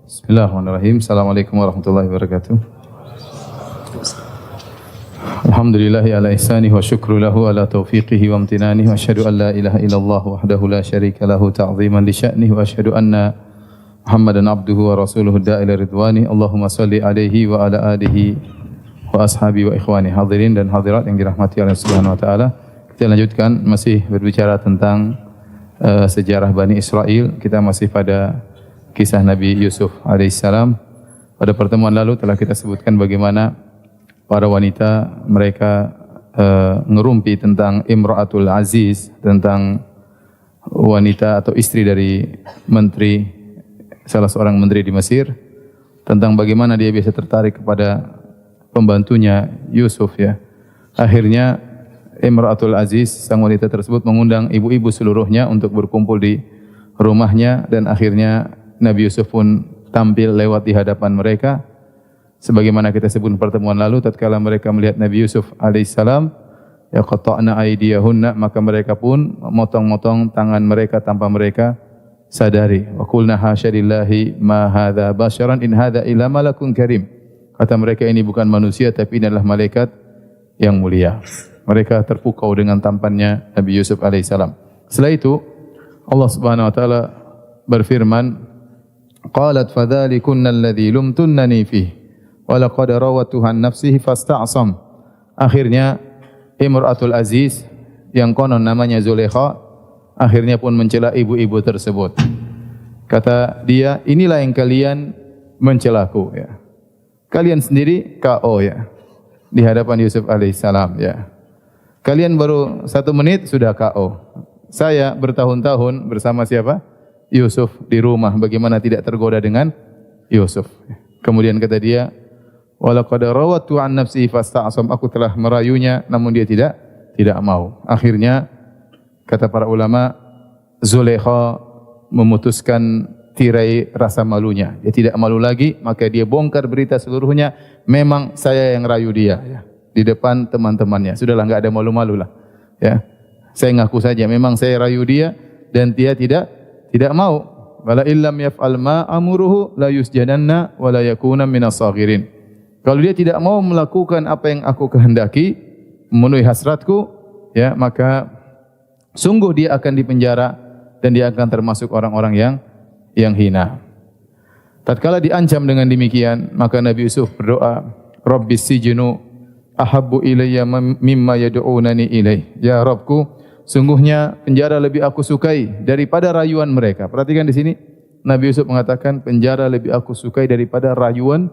Bismillahirrahmanirrahim. Assalamualaikum warahmatullahi wabarakatuh. Alhamdulillahi ala ihsanih wa syukru lahu ala taufiqihi wa amtinanih wa asyhadu an la ilaha illallah wahdahu la syarika lahu ta'ziman li sya'nih wa asyhadu anna Muhammadan abduhu wa rasuluhu da'ila ridwani. Allahumma salli alaihi wa ala alihi wa ashabi wa ikhwani. Hadirin dan hadirat yang dirahmati Allah Subhanahu wa taala. Kita lanjutkan masih berbicara tentang sejarah Bani Israel. Kita masih pada kisah Nabi Yusuf alaihissalam. Pada pertemuan lalu telah kita sebutkan bagaimana para wanita mereka ngerumpi tentang Imra'atul Aziz, tentang wanita atau istri dari menteri, salah seorang menteri di Mesir, tentang bagaimana dia bisa tertarik kepada pembantunya Yusuf ya. Akhirnya Imra'atul Aziz, sang wanita tersebut mengundang ibu-ibu seluruhnya untuk berkumpul di rumahnya, dan akhirnya Nabi Yusuf pun tampil lewat di hadapan mereka. Sebagaimana kita sebut pertemuan lalu, tatkala mereka melihat Nabi Yusuf alaihissalam, yaqta'na aydiyahunna, maka mereka pun motong-motong tangan mereka tanpa mereka sadari. Wa qulna hasya lillahi ma hadza basyaran in hadza illa malakun karim. Kata mereka, ini bukan manusia tapi ini adalah malaikat yang mulia. Mereka terpukau dengan tampannya Nabi Yusuf alaihissalam. Setelah itu Allah Subhanahu wa taala berfirman, qalat fadhalikunna alladhi lumtunnani fihi wa laqad rawatuhu an nafsihi fasta'sam. Akhirnya Imra'atul Aziz yang konon namanya Zulaikha akhirnya pun mencela ibu-ibu tersebut. Kata dia, inilah yang kalian mencelaku ya. Kalian sendiri KO ya di hadapan Yusuf alaihissalam ya. Kalian baru 1 menit sudah KO. Saya bertahun-tahun bersama siapa? Yusuf di rumah, bagaimana tidak tergoda dengan Yusuf. Kemudian kata dia, walaqad rawatu an nafsihi fasta'sam, aku telah merayunya namun dia tidak mau. Akhirnya kata para ulama, Zulaikha memutuskan tirai rasa malunya. Dia tidak malu lagi, maka dia bongkar berita seluruhnya, memang saya yang rayu dia ya, di depan teman-temannya. Sudahlah, enggak ada malu-malu lah ya. Saya ngaku saja memang saya rayu dia dan dia tidak mau. Wala illam yaf'al ma amuruhu la yusjadanna wa la yakuna minas saghirin. Kalau dia tidak mau melakukan apa yang aku kehendaki, memenuhi hasratku, ya, maka sungguh dia akan dipenjara dan dia akan termasuk orang-orang yang hina. Tatkala diancam dengan demikian, maka Nabi Yusuf berdoa, Rabbis sijnu ahabbu ilayya mimma yad'unani ilaih. Ya Rabbku, sungguhnya penjara lebih aku sukai daripada rayuan mereka. Perhatikan di sini, Nabi Yusuf mengatakan penjara lebih aku sukai daripada rayuan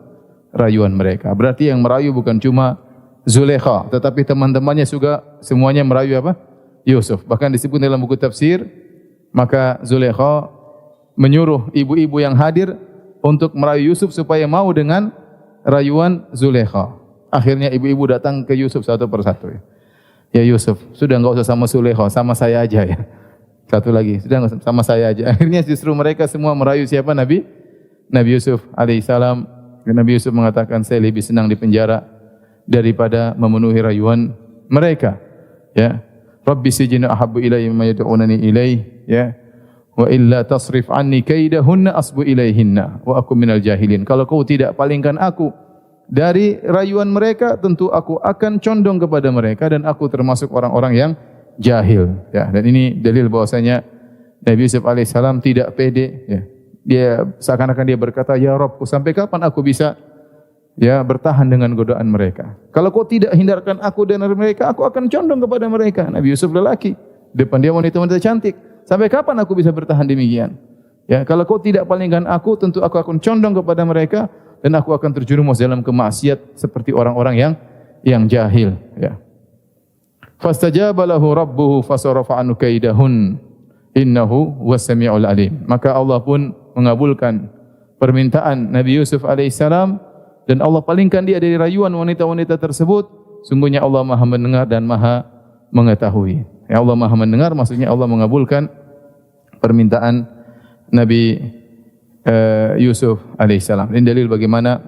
mereka. Berarti yang merayu bukan cuma Zulaikha, tetapi teman-temannya juga semuanya merayu apa? Yusuf. Bahkan disebut dalam buku tafsir, maka Zulaikha menyuruh ibu-ibu yang hadir untuk merayu Yusuf supaya mau dengan rayuan Zulaikha. Akhirnya ibu-ibu datang ke Yusuf satu persatu. Ya Yusuf, sudah enggak usah sama Zulaikha, sama saya aja ya. Satu lagi, sudah enggak usah sama saya aja. Akhirnya justru mereka semua merayu siapa? Nabi Yusuf alaihissalam. Nabi Yusuf mengatakan, saya lebih senang di penjara daripada memenuhi rayuan mereka. Ya. Rabbi sijnu ahabbu ilayya mimma yad'unani ilaih, ya. Wa illa tasrif anni kaidahunna asbu ilaihinna wa aku minal jahilin. Kalau kau tidak palingkan aku dari rayuan mereka, tentu aku akan condong kepada mereka dan aku termasuk orang-orang yang jahil. Ya, dan ini dalil bahwasanya Nabi Yusuf alaihissalam tidak pede. Ya. Dia seakan-akan dia berkata, ya Rabbku, sampai kapan aku bisa ya bertahan dengan godaan mereka? Kalau kau tidak hindarkan aku dari mereka, aku akan condong kepada mereka. Nabi Yusuf lelaki, depan dia wanita-wanita cantik. Sampai kapan aku bisa bertahan demikian? Ya, kalau kau tidak palingkan aku, tentu aku akan condong kepada mereka. Dan aku akan terjerumus dalam kemaksiat seperti orang-orang yang jahil. Ya. Fastajaba lahu rabbuhu fasarafa anhu kaidahun innahu was-sami'ul alim. Maka Allah pun mengabulkan permintaan Nabi Yusuf alaihissalam dan Allah palingkan dia dari rayuan wanita-wanita tersebut. Sungguhnya Allah Maha mendengar dan Maha mengetahui. Ya, Allah Maha mendengar maksudnya Allah mengabulkan permintaan Nabi Yusuf alaihissalam. Ini dalil bagaimana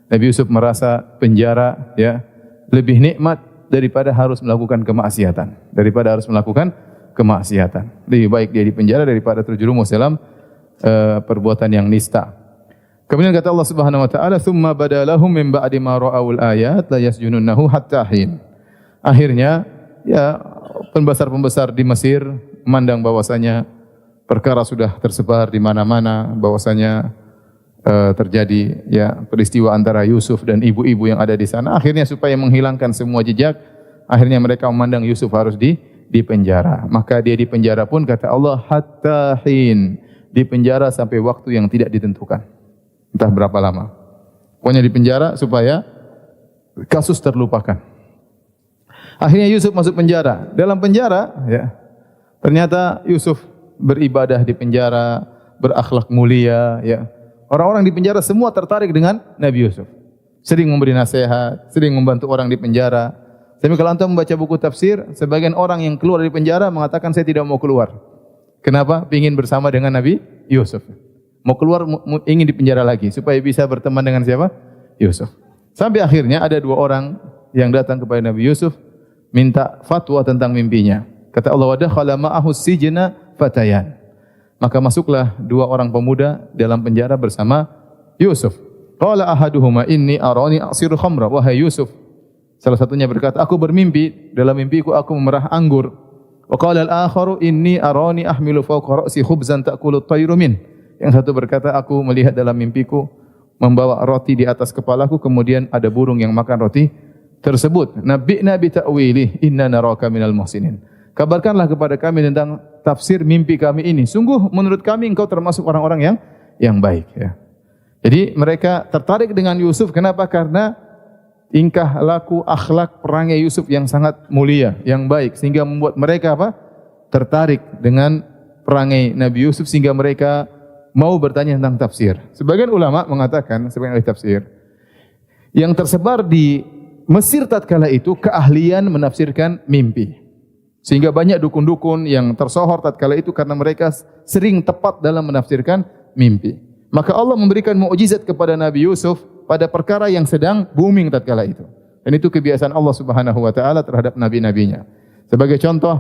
Nabi Yusuf merasa penjara ya lebih nikmat daripada harus melakukan kemaksiatan. Lebih baik dia di penjara daripada terjerumus dalam perbuatan yang nista. Kemudian kata Allah Subhanahu wa taala, "Tsumma badalahum min ba'di ma ra'awul ayat la yasjununnahu hatta hin." Akhirnya ya pembesar-pembesar di Mesir memandang bahwasanya perkara sudah tersebar di mana-mana, bahwasanya terjadi ya peristiwa antara Yusuf dan ibu-ibu yang ada di sana. Akhirnya supaya menghilangkan semua jejak, akhirnya mereka memandang Yusuf harus dipenjara. Maka dia dipenjara pun kata Allah hatta hin, dipenjara sampai waktu yang tidak ditentukan. Entah berapa lama. Pokoknya dipenjara supaya kasus terlupakan. Akhirnya Yusuf masuk penjara. Dalam penjara ya, ternyata Yusuf beribadah di penjara, berakhlak mulia ya. Orang-orang di penjara semua tertarik dengan Nabi Yusuf. Sering memberi nasihat, sering membantu orang di penjara. Tapi kalau antum membaca buku tafsir, sebagian orang yang keluar dari penjara mengatakan saya tidak mau keluar. Kenapa? Ingin bersama dengan Nabi Yusuf. Mau keluar, ingin di penjara lagi supaya bisa berteman dengan siapa? Yusuf. Sampai akhirnya ada dua orang yang datang kepada Nabi Yusuf minta fatwa tentang mimpinya. Kata Allah, "Wa dakhala ma'ahu sijna fatayan." Maka masuklah dua orang pemuda dalam penjara bersama Yusuf. Qala ahaduhuma inni arani asiru khamra. Wahai Yusuf, salah satunya berkata, aku bermimpi, dalam mimpiku aku memerah anggur. Wa qala al-akharu inni arani ahmilu fawqa ra'si khubzan ta'kulu at-tayru min. Yang satu berkata, aku melihat dalam mimpiku membawa roti di atas kepalaku, kemudian ada burung yang makan roti tersebut. Nabi'na bi ta'wilih inna naraka minal muhsinin. Kabarkanlah kepada kami tentang tafsir mimpi kami ini. Sungguh menurut kami engkau termasuk orang-orang yang baik ya. Jadi mereka tertarik dengan Yusuf. Kenapa? Karena tingkah laku, akhlak, perangai Yusuf yang sangat mulia, yang baik, sehingga membuat mereka apa? Tertarik dengan perangai Nabi Yusuf sehingga mereka mau bertanya tentang tafsir. Sebagian ulama mengatakan, sebagian ahli tafsir, yang tersebar di Mesir tatkala itu keahlian menafsirkan mimpi. Sehingga banyak dukun-dukun yang tersohor tatkala itu karena mereka sering tepat dalam menafsirkan mimpi. Maka Allah memberikan mukjizat kepada Nabi Yusuf pada perkara yang sedang booming tatkala itu. Dan itu kebiasaan Allah Subhanahu wa taala terhadap nabi-nabinya. Sebagai contoh,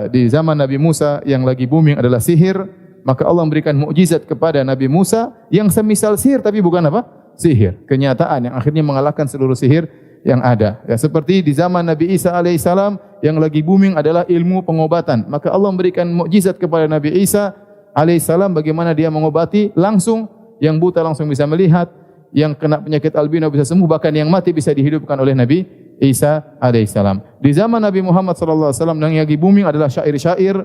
di zaman Nabi Musa yang lagi booming adalah sihir, maka Allah memberikan mukjizat kepada Nabi Musa yang semisal sihir tapi bukan apa? Sihir, kenyataan yang akhirnya mengalahkan seluruh sihir yang ada. Ya, seperti di zaman Nabi Isa alaihissalam yang lagi booming adalah ilmu pengobatan. Maka Allah memberikan mukjizat kepada Nabi Isa alaihissalam bagaimana dia mengobati langsung, yang buta langsung bisa melihat, yang kena penyakit albino bisa sembuh, bahkan yang mati bisa dihidupkan oleh Nabi Isa alaihissalam. Di zaman Nabi Muhammad sallallahu alaihi wasallam yang lagi booming adalah syair-syair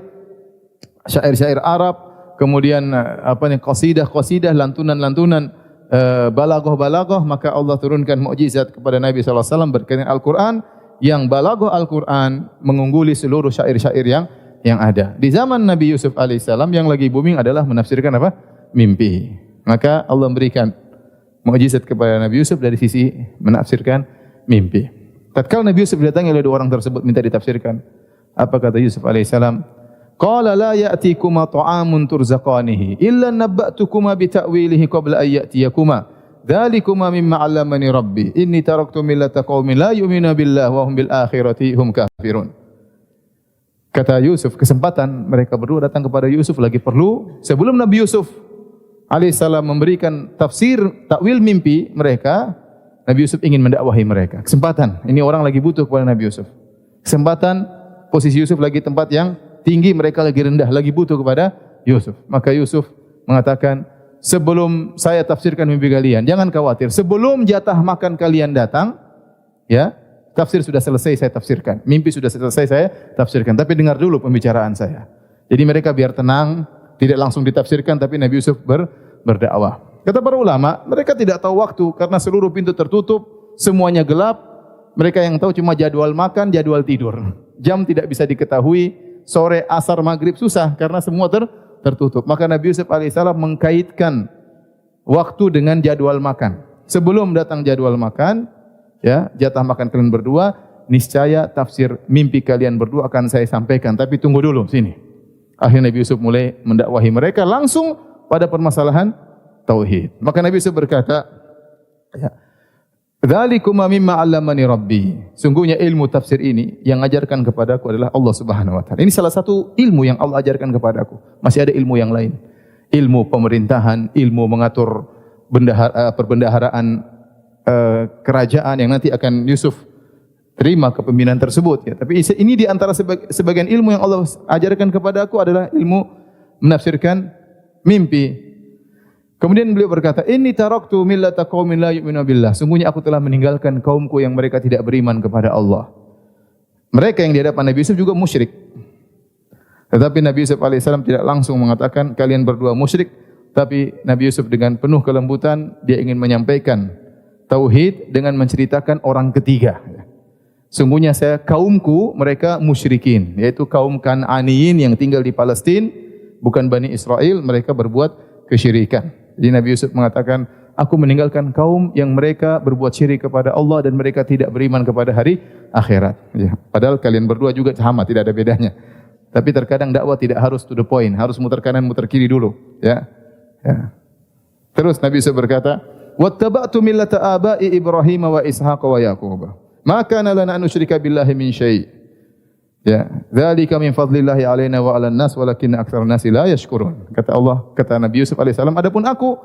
Arab, kemudian qasidah, lantunan-lantunan, balaghah, maka Allah turunkan mukjizat kepada Nabi sallallahu alaihi wasallam berkaitan Al-Qur'an, yang balaghah Al-Qur'an mengungguli seluruh syair-syair yang ada. Di zaman Nabi Yusuf alaihissalam yang lagi booming adalah menafsirkan apa? Mimpi. Maka Allah memberikan mukjizat kepada Nabi Yusuf dari sisi menafsirkan mimpi. Tatkala Nabi Yusuf didatangi oleh dua orang tersebut minta ditafsirkan, apa kata Yusuf alaihissalam? Qala la ya'tikuma ta'amun turzaqanihi illa nabba'tukuma bi ta'wilihi qabla an ya'tiyakuma. Dzalikuma mimma 'allamani rabbi inni taraktu millata qaumin la yu'minuna billahi wa hum bil akhirati hum kafirun. Kata Yusuf, kesempatan mereka berdua datang kepada Yusuf lagi perlu. Sebelum Nabi Yusuf alaihissalam memberikan tafsir takwil mimpi mereka, Nabi Yusuf ingin mendakwahi mereka. Kesempatan, ini orang lagi butuh kepada Nabi Yusuf. Kesempatan, posisi Yusuf lagi tempat yang tinggi, mereka lagi rendah, lagi butuh kepada Yusuf. Maka Yusuf mengatakan, sebelum saya tafsirkan mimpi kalian, jangan khawatir. Sebelum jatah makan kalian datang, ya, tafsir sudah selesai saya tafsirkan. Mimpi sudah selesai saya tafsirkan. Tapi dengar dulu pembicaraan saya. Jadi mereka biar tenang, tidak langsung ditafsirkan, tapi Nabi Yusuf berdakwah. Kata para ulama, mereka tidak tahu waktu karena seluruh pintu tertutup, semuanya gelap. Mereka yang tahu cuma jadwal makan, jadwal tidur. Jam tidak bisa diketahui. Sore, asar, maghrib susah karena semua tertutup. Maka Nabi Yusuf alaihissalam mengkaitkan waktu dengan jadwal makan. Sebelum datang jadwal makan, ya, jatah makan kalian berdua, niscaya tafsir mimpi kalian berdua akan saya sampaikan. Tapi tunggu dulu sini. Akhirnya Nabi Yusuf mulai mendakwahi mereka langsung pada permasalahan tauhid. Maka Nabi Yusuf berkata, ya, dzalika mimma 'allamani rabbi. Sungguhnya ilmu tafsir ini yang ajarkan kepadaku adalah Allah Subhanahu wa taala. Ini salah satu ilmu yang Allah ajarkan kepadaku. Masih ada ilmu yang lain. Ilmu pemerintahan, ilmu mengatur perbendaharaan kerajaan yang nanti akan Yusuf terima kepemimpinan tersebut. Ya. Tapi ini di antara sebagian ilmu yang Allah ajarkan kepada aku adalah ilmu menafsirkan mimpi. Kemudian beliau berkata, "Inni taraktu millata qaumin la yu'minu billah." Sungguhnya aku telah meninggalkan kaumku yang mereka tidak beriman kepada Allah. Mereka yang di hadapan Nabi Yusuf juga musyrik. Tetapi Nabi Yusuf alaihissalam tidak langsung mengatakan kalian berdua musyrik, tapi Nabi Yusuf dengan penuh kelembutan dia ingin menyampaikan tauhid dengan menceritakan orang ketiga. Sungguhnya kaumku mereka musyrikin, yaitu kaum Kan'aniyin yang tinggal di Palestina, bukan Bani Israel, mereka berbuat kesyirikan. Jadi Nabi Yusuf mengatakan, aku meninggalkan kaum yang mereka berbuat syirik kepada Allah dan mereka tidak beriman kepada hari akhirat. Ya, padahal kalian berdua juga sama, tidak ada bedanya. Tapi terkadang dakwah tidak harus to the point, harus muter kanan, muter kiri dulu. Ya. Terus Nabi Yusuf berkata, "Wattaba'tu millata aba'i Ibrahim wa Ishaq wa Yaqub. Ma kana lana an nusyrika billahi min syai'." Ya, dzalika min fadlillahi 'alaina wa 'alan nas walakinna aktsarun nasi la yashkurun. Kata Allah, kata Nabi Yusuf alaihissalam, adapun aku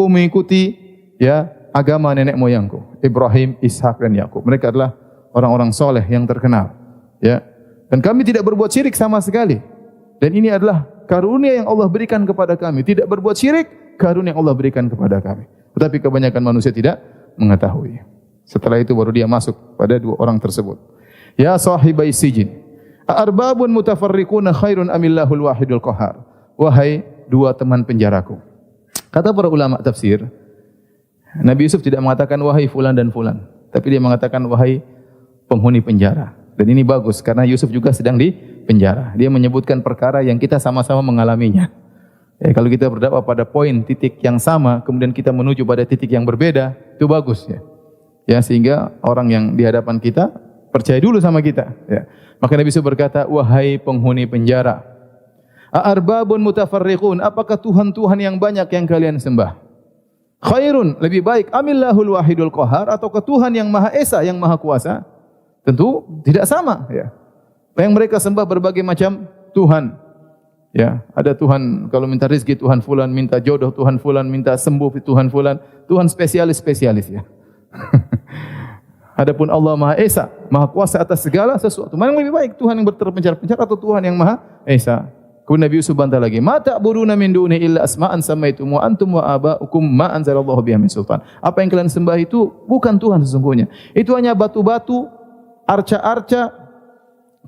mengikuti ya agama nenek moyangku, Ibrahim, Ishak dan Yakub. Mereka adalah orang-orang soleh yang terkenal. Ya. Dan kami tidak berbuat syirik sama sekali. Dan ini adalah karunia yang Allah berikan kepada kami. Tidak berbuat syirik, karunia yang Allah berikan kepada kami. Tetapi kebanyakan manusia tidak mengetahui. Setelah itu baru dia masuk pada dua orang tersebut. Ya sahibai sijin, arbabun mutafarriquna khairun amillahul wahidul qahar. Wahai dua teman penjaraku. Kata para ulama tafsir, Nabi Yusuf tidak mengatakan wahai fulan dan fulan, tapi dia mengatakan wahai penghuni penjara. Dan ini bagus karena Yusuf juga sedang di penjara. Dia menyebutkan perkara yang kita sama-sama mengalaminya. Ya, kalau kita berdakwah pada poin titik yang sama, kemudian kita menuju pada titik yang berbeda, itu bagus ya. Ya, sehingga orang yang di hadapan kita percaya dulu sama kita. Ya. Maka Nabi Yusuf berkata, wahai penghuni penjara, arbabun mutafarriqun, apakah Tuhan-Tuhan yang banyak yang kalian sembah? Khairun, lebih baik, amillahul wahidul qahar, ataukah Tuhan yang Maha Esa, yang Maha Kuasa? Tentu tidak sama. Ya. Yang mereka sembah berbagai macam Tuhan. Ya, ada Tuhan kalau minta rezeki Tuhan fulan, minta jodoh Tuhan fulan, minta sembuh Tuhan fulan, Tuhan spesialis ya. Adapun Allah Maha Esa, Maha Kuasa atas segala sesuatu. Mana yang lebih baik, Tuhan yang berpencar-pencar atau Tuhan yang Maha Esa? Kemudian Nabi Yusuf bantah lagi, "Ma ta'buduna min duni illa asma'an samaitum wa antum wa aba'ukum ma anzalallahu biha min sultan." Apa yang kalian sembah itu bukan Tuhan sesungguhnya. Itu hanya batu-batu, arca-arca,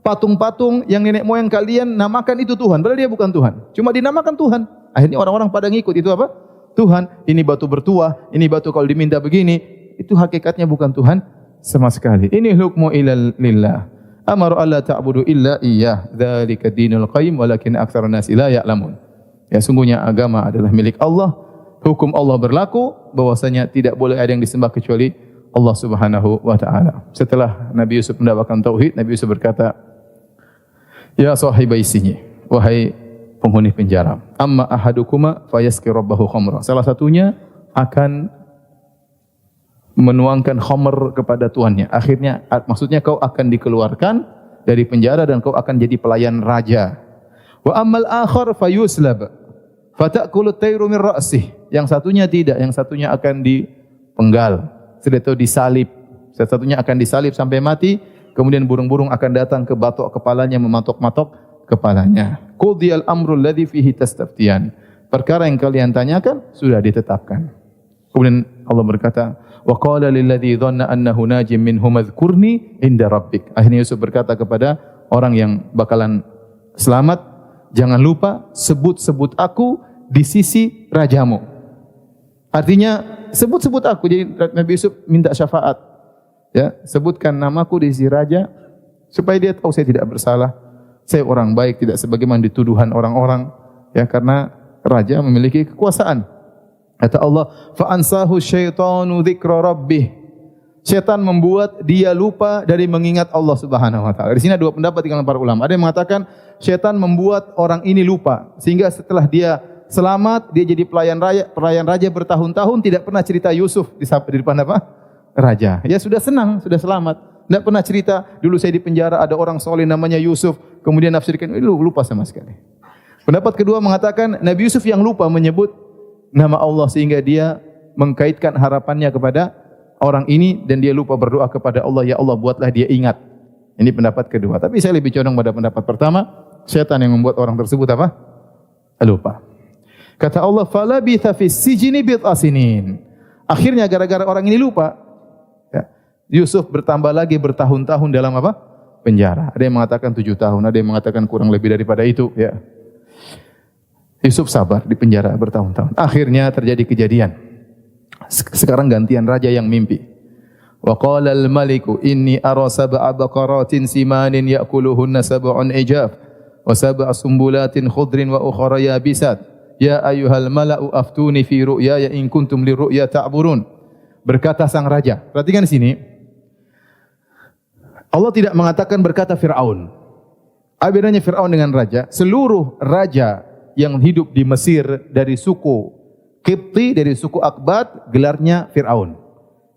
patung-patung yang nenek moyang kalian namakan itu Tuhan. Padahal dia bukan Tuhan. Cuma dinamakan Tuhan. Akhirnya orang-orang pada ngikut. Itu apa? Tuhan. Ini batu bertuah, ini batu kalau diminta begini. Itu hakikatnya bukan Tuhan sama sekali. Ini hukmu ila lillah. Amaru alla ta'budu illa iyyah. Dzalika dinul qayyim walakin aktsarun nasi la ya'lamun. Ya, sungguhnya agama adalah milik Allah. Hukum Allah berlaku bahwasanya tidak boleh ada yang disembah kecuali Allah Subhanahu wa taala. Setelah Nabi Yusuf mendakwakan tauhid, Nabi Yusuf berkata, "Ya sahibai sijin, wahai penghuni penjara, amma ahadukuma fayaski rabbahu khamra." Salah satunya akan menuangkan khamr kepada tuannya. Akhirnya maksudnya kau akan dikeluarkan dari penjara dan kau akan jadi pelayan raja. Wa ammal akhar fayuslab fatakulu tayru min ra'sih. Yang satunya tidak, yang satunya akan dipenggal, setelah itu disalib. Satunya akan disalib sampai mati, kemudian burung-burung akan datang ke batok kepalanya mematok-matok kepalanya. Qudiyal amrul ladzi fihi tastaftiyan. Perkara yang kalian tanyakan sudah ditetapkan. Kemudian Allah berkata, wa qala lil ladzi dhanna annahu najim minhum adhkurni inda rabbik. Akhirnya Yusuf berkata kepada orang yang bakalan selamat, jangan lupa sebut-sebut aku di sisi rajamu. Artinya sebut-sebut aku. Jadi Nabi Yusuf minta syafaat. Ya, sebutkan namaku di sisi raja supaya dia tahu saya tidak bersalah. Saya orang baik, tidak sebagaimana dituduhan orang-orang. Ya, karena raja memiliki kekuasaan. Kata Allah, fa ansahu syaitanu dzikra rabbih. Syaitan membuat dia lupa dari mengingat Allah Subhanahu wa taala. Di sini ada dua pendapat di kalangan para ulama. Ada yang mengatakan syaitan membuat orang ini lupa sehingga setelah dia selamat, dia jadi pelayan raja bertahun-tahun tidak pernah cerita Yusuf di depan apa? Raja. Ya sudah senang, sudah selamat. Tidak pernah cerita dulu saya di penjara ada orang soleh namanya Yusuf, kemudian nafsirkan lupa sama sekali. Pendapat kedua mengatakan Nabi Yusuf yang lupa menyebut nama Allah sehingga dia mengkaitkan harapannya kepada orang ini dan dia lupa berdoa kepada Allah, ya Allah buatlah dia ingat. Ini pendapat kedua. Tapi saya lebih condong pada pendapat pertama, setan yang membuat orang tersebut apa? Lupa. Kata Allah, falabitha fis sijni bid'a sinin. Akhirnya gara-gara orang ini lupa, ya, Yusuf bertambah lagi bertahun-tahun dalam apa? Penjara. Ada yang mengatakan 7 tahun, ada yang mengatakan kurang lebih daripada itu, ya. Yusuf sabar di penjara bertahun-tahun. Akhirnya terjadi kejadian. Sekarang gantian raja yang mimpi. Wa qala al-maliku inni ara sab'a baqaratin simanin ya'kuluhunna sab'un ijaf wa sab'a sumbulatin khudrin wa ukhra yabisat. Ya ayyuhal mala'u aftuni fi ru'yaya in kuntum liru'ya ta'burun. Berkata sang raja. Perhatikan di sini. Allah tidak mengatakan berkata Fir'aun. Apa bedanya Fir'aun dengan raja? Seluruh raja yang hidup di Mesir dari suku Qibti, dari suku Akbat, gelarnya Fir'aun.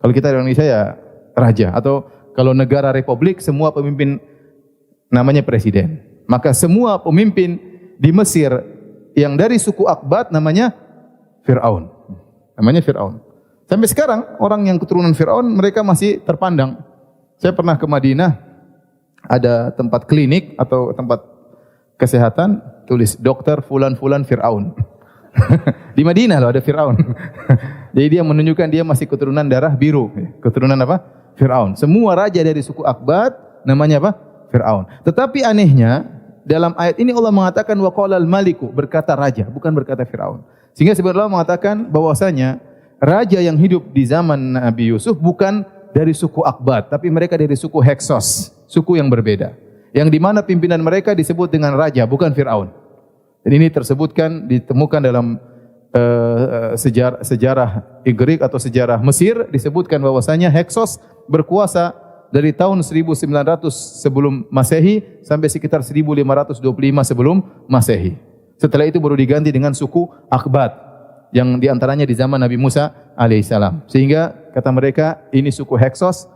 Kalau kita di Indonesia ya raja. Atau kalau negara republik, semua pemimpin namanya presiden. Maka semua pemimpin di Mesir yang dari suku Akbat namanya Fir'aun. Namanya Fir'aun. Sampai sekarang orang yang keturunan Fir'aun mereka masih terpandang. Saya pernah ke Madinah, ada tempat klinik atau tempat kesehatan, tulis dokter fulan-fulan Fir'aun. Di Madinah loh ada Fir'aun. Jadi dia menunjukkan dia masih keturunan darah biru. Keturunan apa? Fir'aun. Semua raja dari suku Akbat namanya apa? Fir'aun. Tetapi anehnya dalam ayat ini Allah mengatakan wa qalal maliku, berkata raja, bukan berkata Fir'aun. Sehingga sebenarnya Allah mengatakan bahwasanya raja yang hidup di zaman Nabi Yusuf bukan dari suku Akbat, tapi mereka dari suku Heksos, suku yang berbeda. Yang di mana pimpinan mereka disebut dengan raja, bukan Fir'aun. Dan ini ditemukan dalam sejarah Igrik atau sejarah Mesir, disebutkan bahwasanya Heksos berkuasa dari tahun 1900 sebelum Masehi sampai sekitar 1525 sebelum Masehi. Setelah itu baru diganti dengan suku Akbat yang diantaranya di zaman Nabi Musa alaihissalam. Sehingga kata mereka ini suku Heksos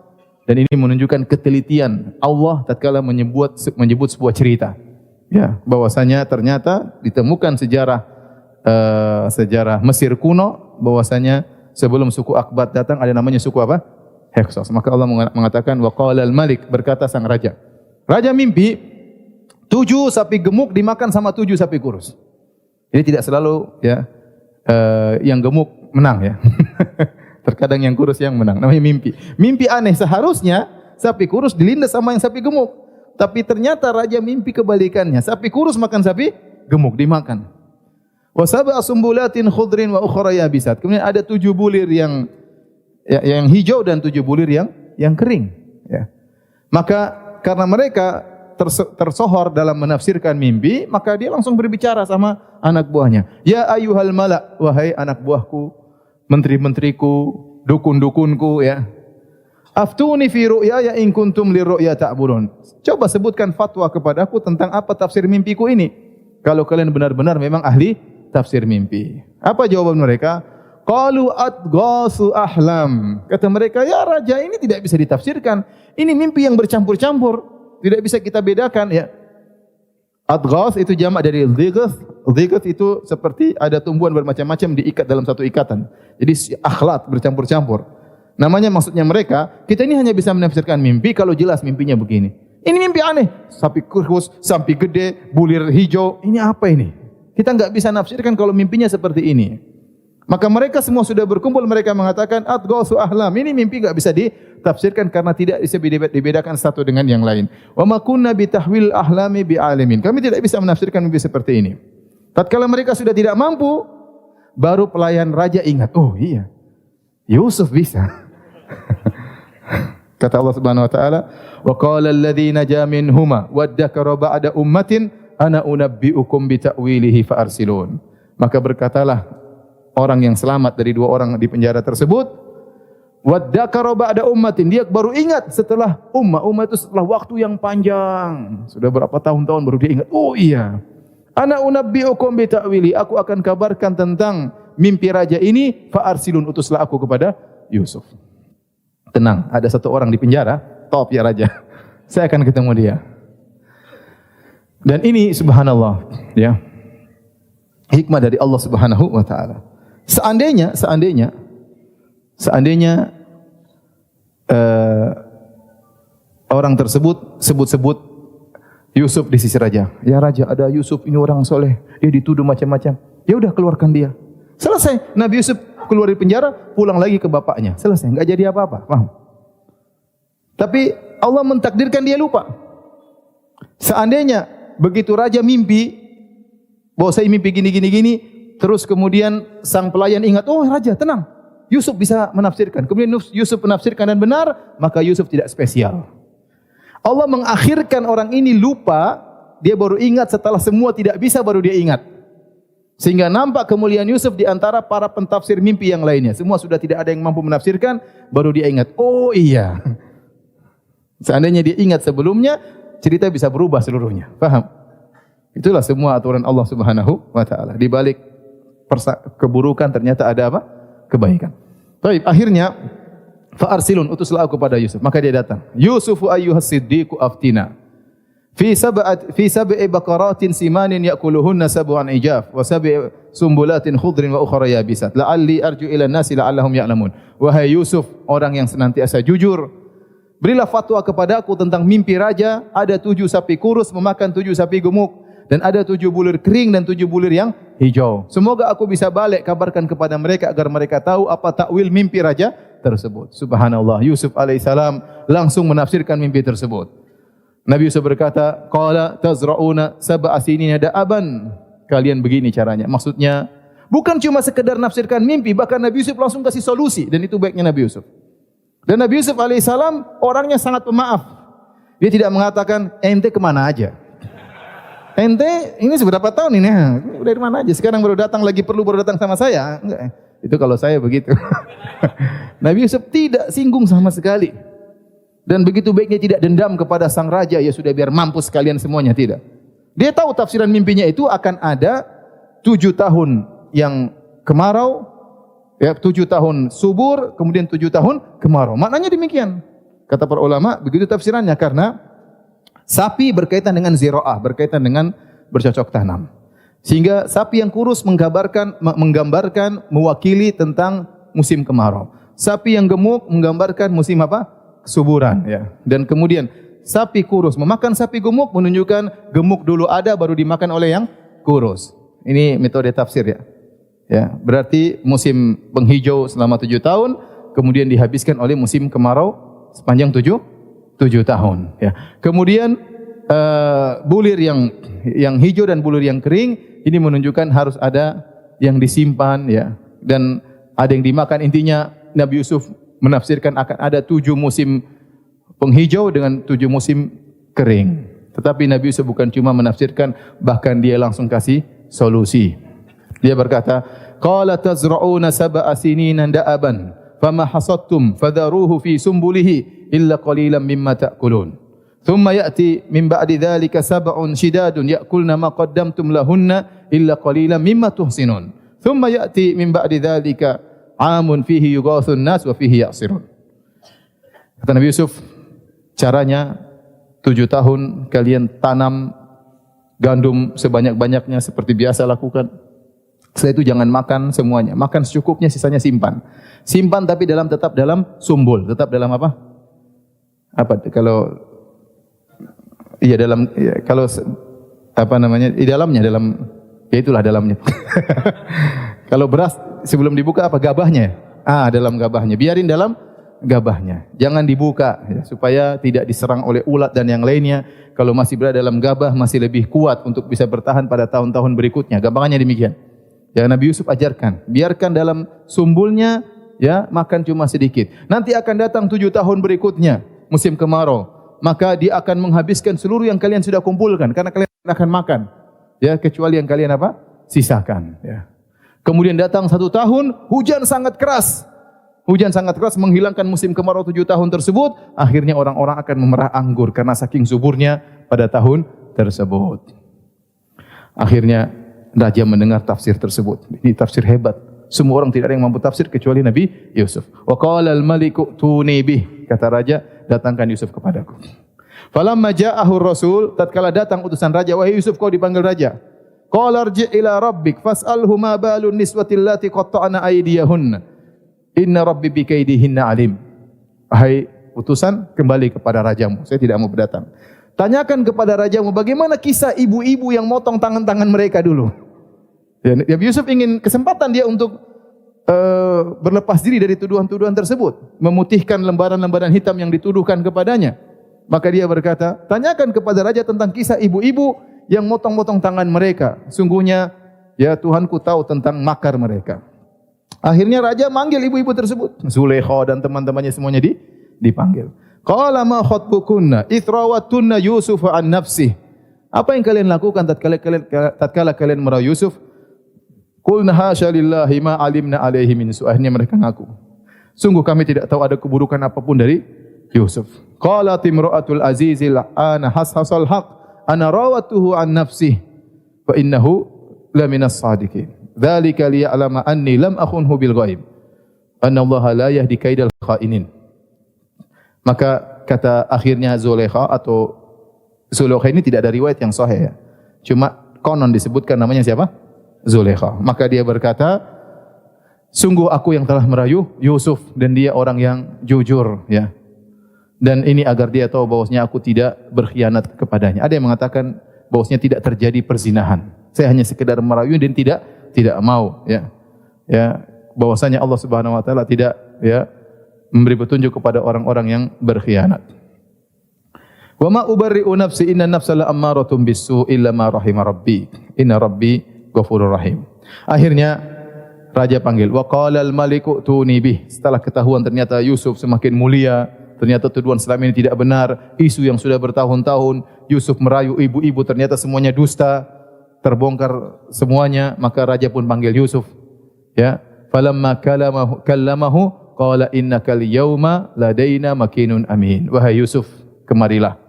dan ini menunjukkan ketelitian Allah tatkala menyebut sebuah cerita. Ya, bahwasanya ternyata ditemukan sejarah Mesir kuno bahwasanya sebelum suku Akbat datang ada namanya suku apa? Heksos. Maka Allah mengatakan wa qalal malik, berkata sang raja. Raja mimpi 7 sapi gemuk dimakan sama 7 sapi kurus. Jadi tidak selalu ya yang gemuk menang ya. Terkadang yang kurus yang menang. Namanya mimpi. Mimpi aneh, seharusnya sapi kurus dilindas sama yang sapi gemuk. Tapi ternyata raja mimpi kebalikannya. Sapi kurus makan sapi gemuk dimakan. Wa sab'a sumbulatin khudrin wa ukhra yabisat. Kemudian ada 7 bulir yang hijau dan 7 bulir yang kering. Ya. Maka karena mereka tersohor dalam menafsirkan mimpi, maka dia langsung berbicara sama anak buahnya. Ya ayyuhal mala, wahai anak buahku, menteri-menteriku, dukun-dukunku, ya. Aftuni fi ru'yaya in kuntum lirru'ya ta'burun. Coba sebutkan fatwa kepadaku tentang apa tafsir mimpiku ini. Kalau kalian benar-benar memang ahli tafsir mimpi. Apa jawaban mereka? Qalu adghasu ahlam. Kata mereka, ya raja ini tidak bisa ditafsirkan. Ini mimpi yang bercampur-campur. Tidak bisa kita bedakan ya. Adghas itu jamak dari dhighth. Dhighth itu seperti ada tumbuhan bermacam-macam diikat dalam satu ikatan. Jadi akhlat bercampur-campur. Namanya maksudnya mereka, kita ini hanya bisa menafsirkan mimpi kalau jelas mimpinya begini. Ini mimpi aneh. Sapi kurus, sapi gede, bulir hijau. Ini apa ini? Kita enggak bisa nafsirkan kalau mimpinya seperti ini. Maka mereka semua sudah berkumpul, mereka mengatakan adghasu ahlam. Ini mimpi enggak bisa ditafsirkan karena tidak bisa dibedakan satu dengan yang lain. Wa ma kunna bi tahwil ahlami bi alimin. Kami tidak bisa menafsirkan mimpi seperti ini. Tatkala mereka sudah tidak mampu, baru pelayan raja ingat, oh iya, Yusuf bisa. Kata Allah Subhanahu wa taala, wa qala alladzi naja minhuma waddakara ba'da ummatin ana unabbiukum bi ta'wilihi fa arsilun. Maka berkatalah orang yang selamat dari 2 orang di penjara tersebut, waddakara ba'da ummatin, dia baru ingat setelah ummah itu setelah waktu yang panjang. Sudah berapa tahun-tahun baru dia ingat. Oh iya. Ana unabbiukum bi ta'wili, aku akan kabarkan tentang mimpi raja ini, fa arsilun, utuslah aku kepada Yusuf. Tenang, ada 1 orang di penjara, top ya raja. Saya akan ketemu dia. Dan ini subhanallah, ya. Hikmah dari Allah Subhanahu wa taala. Seandainya Seandainya orang tersebut sebut-sebut Yusuf di sisi raja. Ya raja, ada Yusuf, ini orang soleh. Dia dituduh macam-macam. Ya udah, keluarkan dia. Selesai. Nabi Yusuf keluar dari penjara, pulang lagi ke bapaknya. Selesai. Enggak jadi apa-apa. Paham? Tapi Allah mentakdirkan dia lupa. Seandainya begitu raja mimpi, bahwa saya mimpi gini, terus kemudian sang pelayan ingat, oh raja tenang, Yusuf bisa menafsirkan. Kemudian Yusuf menafsirkan dan benar, maka Yusuf tidak spesial. Allah mengakhirkan orang ini lupa, dia baru ingat setelah semua tidak bisa, baru dia ingat. Sehingga nampak kemuliaan Yusuf di antara para pentafsir mimpi yang lainnya. Semua sudah tidak ada yang mampu menafsirkan, baru dia ingat. Oh iya. Seandainya dia ingat sebelumnya, cerita bisa berubah seluruhnya. Paham? Itulah semua aturan Allah Subhanahu wa taala. Di balik keburukan ternyata ada apa? Kebaikan. Baik, akhirnya fa arsilun, utuslah aku kepada Yusuf. Maka dia datang. Yusufu ayyuhas siddiqu aftina. Fi sab'i baqaratin simanin ya'kuluhunna sab'un ijaf wa sab'i sumbulatin khudrin wa ukhra yabisat. La'alli arju ila an-nasi la'allahum ya'lamun. Wahai Yusuf, orang yang senantiasa jujur, berilah fatwa kepadaku tentang mimpi raja. Ada 7 sapi kurus memakan 7 sapi gemuk, dan ada 7 bulir kering dan 7 bulir yang hijau. Semoga aku bisa balik kabarkan kepada mereka agar mereka tahu apa takwil mimpi raja tersebut. Subhanallah, Yusuf alaihissalam langsung menafsirkan mimpi tersebut. Nabi Yusuf berkata, qala tazra'una sab'a sinina da'aban. Kalian begini caranya. Maksudnya bukan cuma sekedar nafsirkan mimpi, bahkan Nabi Yusuf langsung kasih solusi, dan itu baiknya Nabi Yusuf. Dan Nabi Yusuf alaihissalam orangnya sangat pemaaf. Dia tidak mengatakan ente kemana aja. Ente ini seberapa tahun ini? Dari mana aja? Sekarang baru datang, lagi perlu baru datang sama saya? Enggak. Itu kalau saya begitu. Nabi Yusuf tidak singgung sama sekali. Dan begitu baiknya tidak dendam kepada sang raja, ya sudah biar mampus kalian semuanya, tidak. Dia tahu tafsiran mimpinya itu akan ada 7 tahun yang kemarau, ya 7 tahun subur, kemudian 7 tahun kemarau. Maknanya demikian. Kata para ulama, begitu tafsirannya karena sapi berkaitan dengan zira'ah, berkaitan dengan bercocok tanam. Sehingga sapi yang kurus menggambarkan mewakili tentang musim kemarau. Sapi yang gemuk menggambarkan musim apa? Kesuburan, ya. Dan kemudian sapi kurus memakan sapi gemuk menunjukkan gemuk dulu ada baru dimakan oleh yang kurus. Ini metode tafsir, ya. Ya, berarti musim penghijau selama 7 tahun kemudian dihabiskan oleh musim kemarau sepanjang 7 tahun, ya. Kemudian bulir yang hijau dan bulir yang kering ini menunjukkan harus ada yang disimpan, ya, dan ada yang dimakan. Intinya Nabi Yusuf menafsirkan akan ada 7 musim penghijau dengan 7 musim kering. Tetapi Nabi Yusuf bukan cuma menafsirkan, bahkan dia langsung kasih solusi. Dia berkata, qala tazra'una sab'a sinina da'aban fama hasadtum fadharuhu fi sumbulihi illa qalilan mimma ta'kulun. Thumma ya'ti min ba'di dhalika sab'un shidadun ya'kulna ma qaddamtum lahunna illa qalilan mimma tuhsinun. Thumma ya'ti min ba'di dhalika amun fihi yughathun nas wa fihi ya'sirun. Kata Nabi Yusuf, caranya 7 tahun kalian tanam gandum sebanyak-banyaknya seperti biasa lakukan. Setelah itu jangan makan semuanya, makan secukupnya, sisanya simpan. Simpan tapi tetap dalam sumbul, tetap dalam apa? Apa kalau iya dalam, ya, kalau apa namanya? Di dalamnya, ya itulah dalamnya. Kalau beras sebelum dibuka apa? Gabahnya. Dalam gabahnya. Biarin dalam gabahnya. Jangan dibuka, ya, supaya tidak diserang oleh ulat dan yang lainnya. Kalau masih berada dalam gabah masih lebih kuat untuk bisa bertahan pada tahun-tahun berikutnya. Gampangannya demikian. Ya, Nabi Yusuf ajarkan. Biarkan dalam sumbulnya, ya, makan cuma sedikit. Nanti akan datang 7 tahun berikutnya, musim kemarau. Maka dia akan menghabiskan seluruh yang kalian sudah kumpulkan karena kalian akan makan. Ya, kecuali yang kalian apa? Sisakan, ya. Kemudian datang 1 tahun, hujan sangat keras. Hujan sangat keras menghilangkan musim kemarau 7 tahun tersebut. Akhirnya orang-orang akan memerah anggur karena saking suburnya pada tahun tersebut. Akhirnya raja mendengar tafsir tersebut. Ini tafsir hebat. Semua orang tidak ada yang mampu tafsir kecuali Nabi Yusuf. Wa qala al-maliku tuni bih. Kata raja, datangkan Yusuf kepadaku. Falamma ja'ahu rasul, tatkala datang utusan raja, wahai Yusuf, kau dipanggil raja. Qala arji' ila rabbik fas'alhu ma balun niswatil lati qatta'na aydiyahunna Inna rabbi bikaidihinna alim. Hai utusan, kembali kepada rajamu. Saya tidak mau berdatang. Tanyakan kepada rajamu bagaimana kisah ibu-ibu yang motong tangan-tangan mereka dulu. Ya, Nabi Yusuf ingin kesempatan dia untuk berlepas diri dari tuduhan-tuduhan tersebut, memutihkan lembaran-lembaran hitam yang dituduhkan kepadanya. Maka dia berkata, tanyakan kepada raja tentang kisah ibu-ibu yang motong-motong tangan mereka. Sungguhnya ya Tuhanku tahu tentang makar mereka. Akhirnya raja manggil ibu-ibu tersebut. Zulaikha dan teman-temannya semuanya dipanggil. Qala ma khatbukunna ithrawatunna Yusuf an nafsih. Apa yang kalian lakukan tatkala kalian merayu Yusuf? Qulna hasya lillahi ma alimna alaihi min su'. Akhirnya mereka ngaku, sungguh kami tidak tahu ada keburukan apapun dari Yusuf. Qalat imra'atul azizil ana hashasal haq ana rawatuhu an nafsih fa innahu la minas sadiqin. Dzalika liya'lama anni lam akhunhu bil ghaib. Anna Allah la yahdi kaidal khainin. Maka kata akhirnya Zulaikha atau Zulaikha ini tidak ada riwayat yang sahih ya. Cuma konon disebutkan namanya siapa? Zulaikha. Maka dia berkata, sungguh aku yang telah merayu Yusuf dan dia orang yang jujur ya. Dan ini agar dia tahu bahwasanya aku tidak berkhianat kepadanya. Ada yang mengatakan bahwasanya tidak terjadi perzinahan. Saya hanya sekedar merayu dan tidak mau ya. Ya, bahwasanya Allah Subhanahu wa taala tidak ya memberi petunjuk kepada orang-orang yang berkhianat. Wa ma ubarri'u nafsi inna nafsa la ammaratun bis-su' illa ma rahima rabbi. Inna rabbi ghafurur rahim. Akhirnya raja panggil, wa qala al-maliku tuni bih. Setelah ketahuan ternyata Yusuf semakin mulia, ternyata tuduhan selama ini tidak benar, isu yang sudah bertahun-tahun Yusuf merayu ibu-ibu ternyata semuanya dusta, terbongkar semuanya, maka raja pun panggil Yusuf. Ya, falamma kallamahu qala innakal yauma ladaina makinun amin. Wahai Yusuf, kemarilah.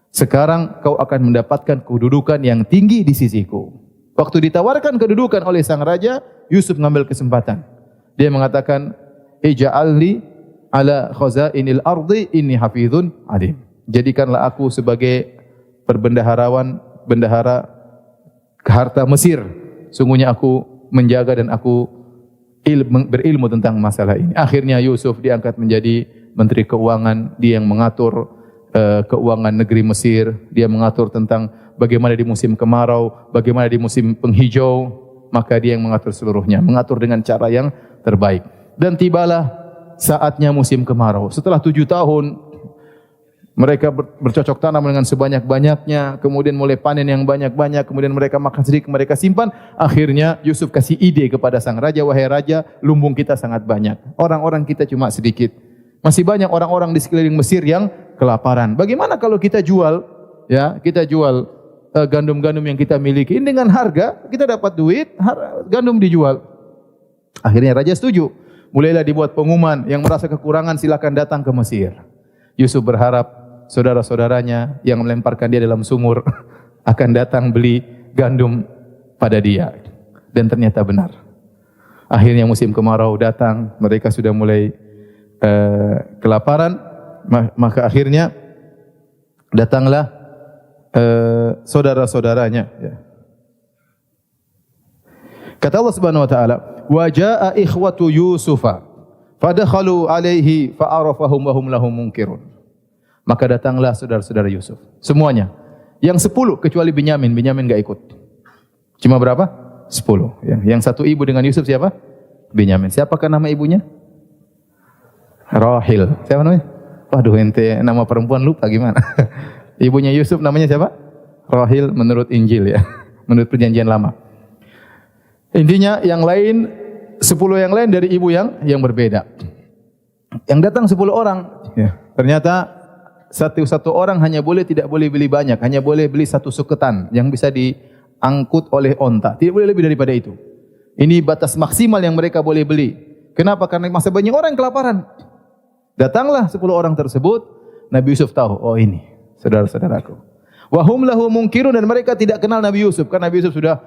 Sekarang kau akan mendapatkan kedudukan yang tinggi di sisiku. Waktu ditawarkan kedudukan oleh sang raja, Yusuf mengambil kesempatan. Dia mengatakan, ij'alni ala khazainil ardi inni hafizun alim. Jadikanlah aku sebagai bendahara harta Mesir. Sungguhnya aku menjaga dan aku berilmu tentang masalah ini. Akhirnya Yusuf diangkat menjadi menteri keuangan. Dia yang mengatur keuangan negeri Mesir. Dia mengatur tentang bagaimana di musim kemarau, bagaimana di musim penghijau. Maka dia yang mengatur seluruhnya, mengatur dengan cara yang terbaik. Dan tibalah saatnya musim kemarau. Setelah 7 tahun mereka bercocok tanam dengan sebanyak-banyaknya, kemudian mulai panen yang banyak-banyak, kemudian mereka makan sedikit, mereka simpan. Akhirnya Yusuf kasih ide kepada sang raja, wahai raja, lumbung kita sangat banyak, orang-orang kita cuma sedikit. Masih banyak orang-orang di sekeliling Mesir yang kelaparan. Bagaimana kalau kita jual, ya, kita jual gandum-gandum yang kita miliki dengan harga, kita dapat duit, gandum dijual. Akhirnya raja setuju. Mulailah dibuat pengumuman, yang merasa kekurangan silakan datang ke Mesir. Yusuf berharap saudara-saudaranya yang melemparkan dia dalam sumur akan datang beli gandum pada dia. Dan ternyata benar. Akhirnya musim kemarau datang, mereka sudah mulai kelaparan, maka akhirnya datanglah saudara-saudaranya. Kata Allah Subhanahu wa taala, "Wa jaa'a ikhwatu Yusufa fadakhalu alaihi fa'arafahum wa hum lahum munkirun." Maka datanglah saudara-saudara Yusuf, semuanya. Yang 10 kecuali Binyamin. Binyamin enggak ikut. Cuma berapa? 10. Yang satu ibu dengan Yusuf siapa? Binyamin. Siapakah nama ibunya? Rahil. Siapa namanya? Waduh, ente nama perempuan lupa gimana? Ibunya Yusuf namanya siapa? Rahil menurut Injil ya. Menurut perjanjian lama. Intinya yang lain 10 yang lain dari ibu yang berbeda. Yang datang 10 orang, ya. Ternyata satu orang tidak boleh beli banyak, hanya boleh beli 1 suketan yang bisa diangkut oleh onta. Tidak boleh lebih daripada itu. Ini batas maksimal yang mereka boleh beli. Kenapa? Karena masa banyak orang kelaparan. Datanglah 10 orang tersebut, Nabi Yusuf tahu, oh ini saudara-saudaraku. Wa hum lahu munkirun, dan mereka tidak kenal Nabi Yusuf karena Nabi Yusuf sudah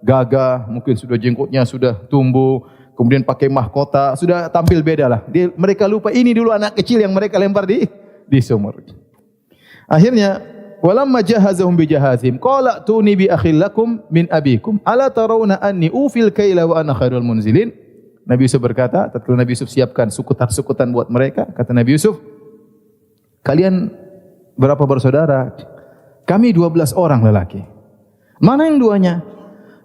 gagah, mungkin sudah jenggotnya sudah tumbuh, kemudian pakai mahkota, sudah tampil beda lah. Mereka lupa ini dulu anak kecil yang mereka lempar di sumur. Akhirnya, walamma jahazahum bijahazim, qala tuni bi akhil lakum min abikum, ala tarawna anni ufil kaila wa ana khairul munzilin. Nabi Yusuf berkata, tatkala Nabi Yusuf siapkan sukutan-sukutan buat mereka, kata Nabi Yusuf, kalian berapa bersaudara? Kami 12 orang lelaki. Mana yang duanya?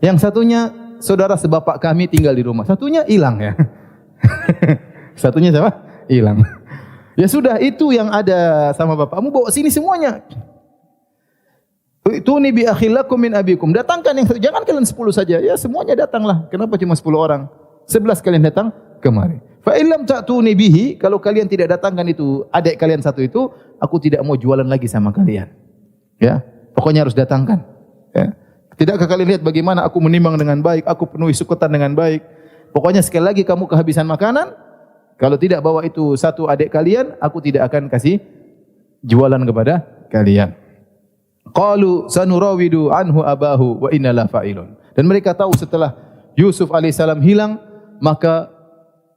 Yang satunya saudara sebapak kami tinggal di rumah. Satunya hilang ya. Satunya siapa? Hilang. Ya sudah, itu yang ada sama bapakmu bawa sini semuanya. Tuni bi akhilakum min abikum. Datangkan yang satu. Jangan kalian 10 saja. Ya semuanya datanglah. Kenapa cuma 10 orang? 11 kalian datang kemari. Fa illam ta'tuni bihi, kalau kalian tidak datangkan itu adik kalian satu itu, aku tidak mau jualan lagi sama kalian. Ya, pokoknya harus datangkan. Ya. Tidakkah kalian lihat bagaimana aku menimbang dengan baik, aku penuhi sukutan dengan baik. Pokoknya sekali lagi kamu kehabisan makanan, kalau tidak bawa itu satu adik kalian, aku tidak akan kasih jualan kepada kalian. Qalu sanurawidu anhu abahu wa inna la fa'ilun. Dan mereka tahu setelah Yusuf alaihissalam hilang, maka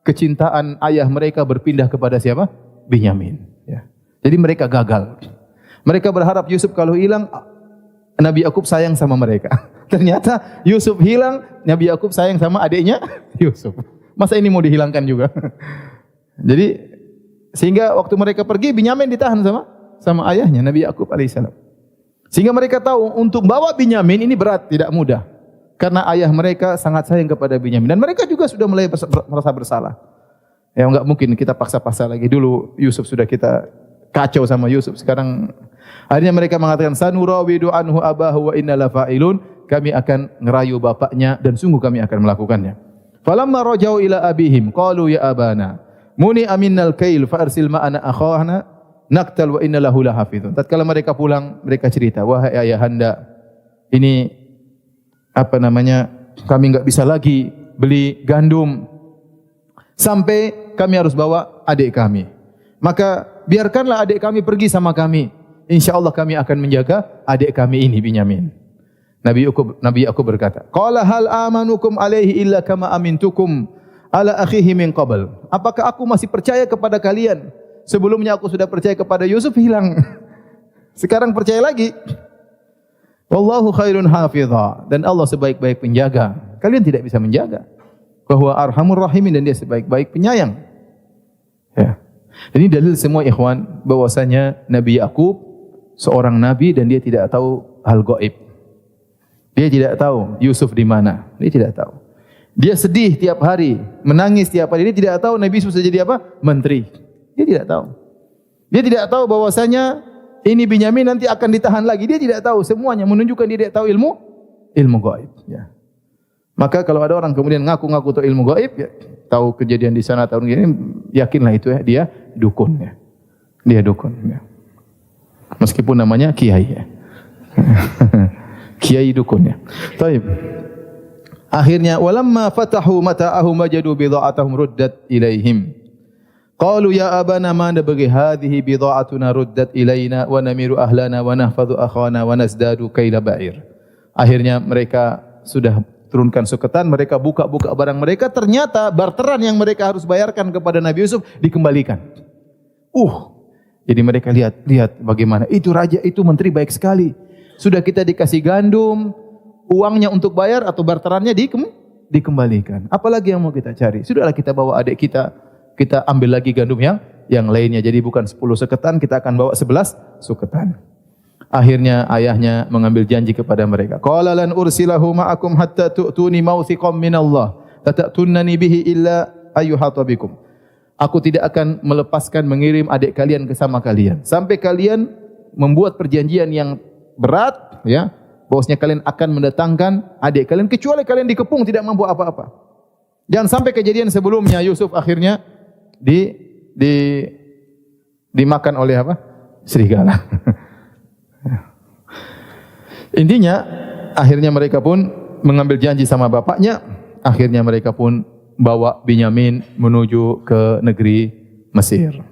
kecintaan ayah mereka berpindah kepada siapa? Binyamin. Ya. Jadi mereka gagal. Mereka berharap Yusuf kalau hilang, Nabi Yakub sayang sama mereka. Ternyata Yusuf hilang, Nabi Yakub sayang sama adiknya Yusuf. Masa ini mau dihilangkan juga? Jadi sehingga waktu mereka pergi, Binyamin ditahan sama ayahnya Nabi Yakub alaihissalam. Sehingga mereka tahu untuk bawa Binyamin ini berat, tidak mudah. Karena ayah mereka sangat sayang kepada Binyamin. Dan mereka juga sudah mulai merasa bersalah. Ya enggak mungkin kita paksa-paksa lagi. Dulu Yusuf sudah kita kacau sama Yusuf. Sekarang akhirnya mereka mengatakan sanurawidu anhu abahu wa inna la fa'ilun. Kami akan ngerayu bapaknya dan sungguh kami akan melakukannya. Falamma rajau ila abihim qalu ya abana muni aminnal kail fa arsil ma'ana akhana naqtal wa inna lahu lahafizun. Tatkala mereka pulang, mereka cerita, wahai ayahanda, ini kami enggak bisa lagi beli gandum sampai kami harus bawa adik kami. Maka biarkanlah adik kami pergi sama kami. Insyaallah kami akan menjaga adik kami ini Binyamin. Nabi Yakub berkata, qala hal amanukum alaihi illa kama amintukum ala akhihi min qabl. Apakah aku masih percaya kepada kalian? Sebelumnya aku sudah percaya kepada Yusuf, hilang. Sekarang percaya lagi. Wallahu khairun hafidha. Dan Allah sebaik-baik penjaga. Kalian tidak bisa menjaga. Bahwa arhamur rahimin, dan dia sebaik-baik penyayang. Ya. Dan ini dalil semua ikhwan bahwasanya Nabi Yakub seorang nabi dan dia tidak tahu hal gaib. Dia tidak tahu Yusuf di mana. Dia tidak tahu. Dia sedih tiap hari, menangis tiap hari. Dia tidak tahu Nabi Yusuf sudah jadi apa? Menteri. Dia tidak tahu. Dia tidak tahu bahwasanya ini Binyamin nanti akan ditahan lagi. Dia tidak tahu, semuanya menunjukkan dia tidak tahu ilmu gaib. Ya. Maka kalau ada orang kemudian ngaku-ngaku tahu ilmu gaib, ya, tahu kejadian di sana, tahu ini, yakinlah itu ya, dia dukun. Ya. Dia dukun. Ya. Meskipun namanya kiai. Ya. Kiai dukun. Ya. Taib. Akhirnya walamma fatahu mata'ahum wajadu bidha'atahum ruddat ilaihim. Qalu ya abana ma nabghi hadhihi bidha'atuna ruddat ilaina wa namiru ahlana wa nahfadhu akhana wa nazdadu kaila ba'ir. Akhirnya mereka sudah turunkan suketan, mereka buka-buka barang mereka, ternyata barteran yang mereka harus bayarkan kepada Nabi Yusuf dikembalikan. Jadi mereka lihat bagaimana itu raja, itu menteri baik sekali. Sudah kita dikasih gandum, uangnya untuk bayar atau barterannya dikembalikan. Apalagi yang mau kita cari? Sudahlah kita bawa adik kita ambil lagi gandum yang lainnya. Jadi bukan 10 suketan, kita akan bawa 11 suketan. Akhirnya ayahnya mengambil janji kepada mereka. Qala lan ursilahu ma'akum hatta tu'tuni mawthiqam minallah. Tata'tunnani bihi illa ayyuhata bikum. Aku tidak akan melepaskan mengirim adik kalian ke sama kalian sampai kalian membuat perjanjian yang berat, ya. Bahwasanya kalian akan mendatangkan adik kalian kecuali kalian dikepung tidak mampu apa-apa. Jangan sampai kejadian sebelumnya Yusuf akhirnya dimakan oleh apa? Serigala. Intinya akhirnya mereka pun mengambil janji sama bapaknya, akhirnya mereka pun bawa Binyamin menuju ke negeri Mesir.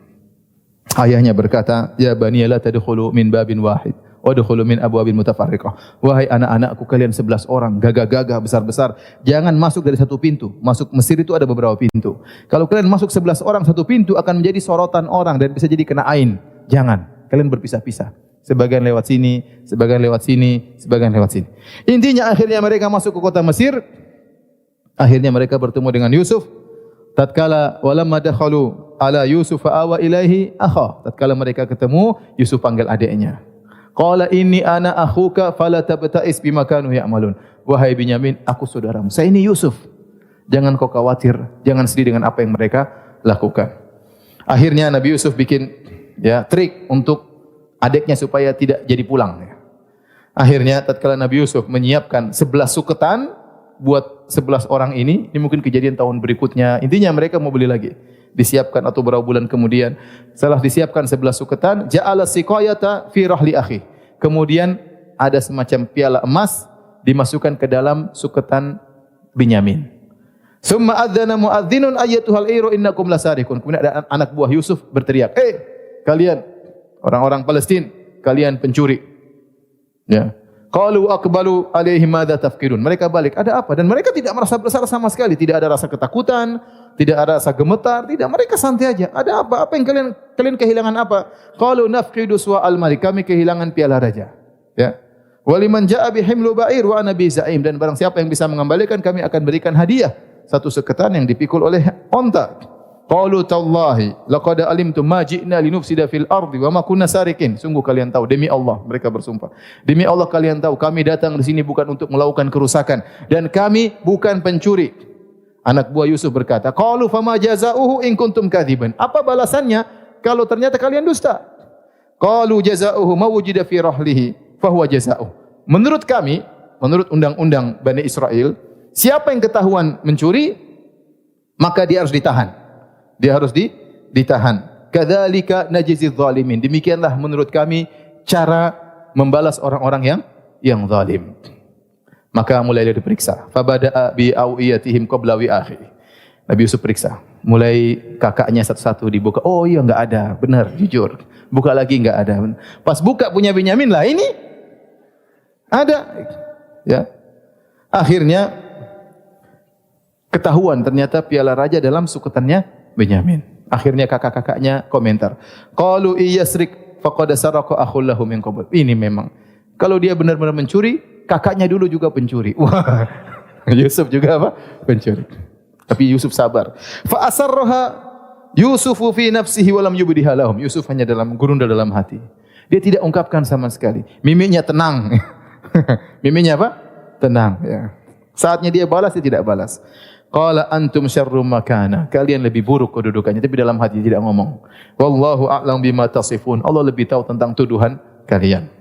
Ayahnya berkata, "Ya bani la tadkhulu min babin wahid, wadkhulu min abwabin mutafarriqah." Wahai anak-anakku kalian 11 orang, gagah-gagah, besar-besar, jangan masuk dari satu pintu. Masuk Mesir itu ada beberapa pintu. Kalau kalian masuk 11 orang satu pintu akan menjadi sorotan orang dan bisa jadi kena ain. Jangan, kalian berpisah-pisah. Sebagian lewat sini, sebagian lewat sini, sebagian lewat sini. Intinya akhirnya mereka masuk ke kota Mesir. Akhirnya mereka bertemu dengan Yusuf. tatkala walamma dakhalu ala Yusuf awa ilaihi akha, tatkala mereka ketemu, Yusuf panggil adiknya. Qala inni ana akhuka fala tabta'is bima kanu ya'malun. Wahai Binyamin, aku saudaramu. Saya ini Yusuf. Jangan kau khawatir, jangan sedih dengan apa yang mereka lakukan. Akhirnya Nabi Yusuf bikin trik untuk adiknya supaya tidak jadi pulang. Akhirnya tatkala Nabi Yusuf menyiapkan 11 suketan buat 11 orang ini mungkin kejadian tahun berikutnya. Intinya mereka mau beli lagi. Disiapkan atau beberapa bulan kemudian, setelah disiapkan 11 suketan, ja'ala siqayata fi rahli akhi. Kemudian ada semacam piala emas dimasukkan ke dalam suketan Binyamin. Summa adzana muadzdinun ayyatuhal airu innakum lasarikun. Kemudian ada anak buah Yusuf berteriak, kalian orang-orang Palestina, kalian pencuri." Ya. Qalu aqbalu alaihi madza tafkirun. Mereka balik, ada apa? Dan mereka tidak merasa bersalah sama sekali, tidak ada rasa ketakutan, tidak ada rasa gemetar, tidak, mereka santai aja. Ada apa? Apa yang kalian kehilangan apa? Qalu nafqidu su'al malik, kami kehilangan piala raja. Ya. Waliman jaa bihimlu ba'ir wa ana bi za'im, dan barang siapa yang bisa mengembalikan kami akan berikan hadiah satu seketan yang dipikul oleh onta. Qalu tallahi laqad alimtum ma ji'na linufsida fil ardi wa ma kunna sarikin. Sungguh kalian tahu, demi Allah mereka bersumpah. Demi Allah kalian tahu kami datang di sini bukan untuk melakukan kerusakan dan kami bukan pencuri. Anak buah Yusuf berkata, qalu fama jazaohu in kuntum kadziban. Apa balasannya kalau ternyata kalian dusta? Qalu jazaohu ma wujida fi rahlihi fa huwa jazaoh. Menurut kami, menurut undang-undang Bani Israel, siapa yang ketahuan mencuri maka dia harus ditahan. Dia harus ditahan. Kadzalika najziz zalimin. Demikianlah menurut kami cara membalas orang-orang yang zalim. Maka mulai dia diperiksa. Fabada'a bi awiyatihim qabla wi'akhi. Nabi Yusuf periksa. Mulai kakaknya satu-satu dibuka. Oh iya, enggak ada. Benar, jujur. Buka lagi enggak ada. Pas buka punya Binyamin lah, ini ada. Ya. Akhirnya ketahuan ternyata piala raja dalam suketannya Binyamin. Akhirnya kakak-kakaknya komentar. Qalu iyasrik faqad saraqa akhul lahu min qabl. Ini memang kalau dia benar-benar mencuri, kakaknya dulu juga pencuri. Wah. Yusuf juga apa? Pencuri. Tapi Yusuf sabar. Fa asarraha Yusufu fi nafsihi wa lam yubdiha lahum. Yusuf hanya gurundal dalam hati. Dia tidak ungkapkan sama sekali. Mimiknya tenang. Mimiknya apa? Tenang, ya. Saatnya dia balas, dia tidak balas. Qala antum syarrum makana. Kalian lebih buruk kedudukannya, tapi dalam hati tidak ngomong. Wallahu a'lam bima tasifun. Allah lebih tahu tentang tuduhan kalian.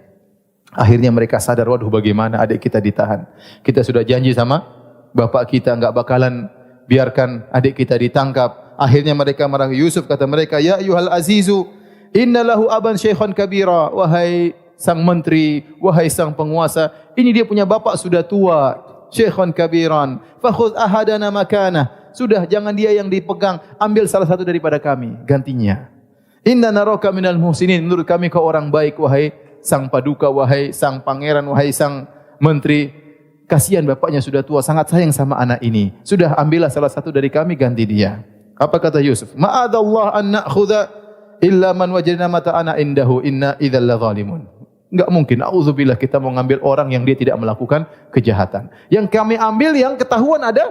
Akhirnya mereka sadar, waduh bagaimana adik kita ditahan. Kita sudah janji sama bapak kita enggak bakalan biarkan adik kita ditangkap. Akhirnya mereka marah Yusuf, kata mereka, "Ya ayyuhal azizu, innalahu aban syaikhan kabira." Wahai sang menteri, wahai sang penguasa, ini dia punya bapak sudah tua. Syaikhan kabiran, fakhudh ahadana makanah. Sudah, jangan dia yang dipegang, ambil salah satu daripada kami gantinya. Inna naraka minal muhsinin. Menurut kami kau orang baik, wahai sang paduka, wahai sang pangeran, wahai sang menteri. Kasihan bapaknya sudah tua, sangat sayang sama anak ini. Sudah, ambillah salah satu dari kami, ganti dia. Apa kata Yusuf? Ma'adallah an na'khudha illa man wajadna mata'ana indahu inna idzal zalimun. Enggak mungkin, auzubillah, kita mau ngambil orang yang dia tidak melakukan kejahatan. Yang kami ambil yang ketahuan ada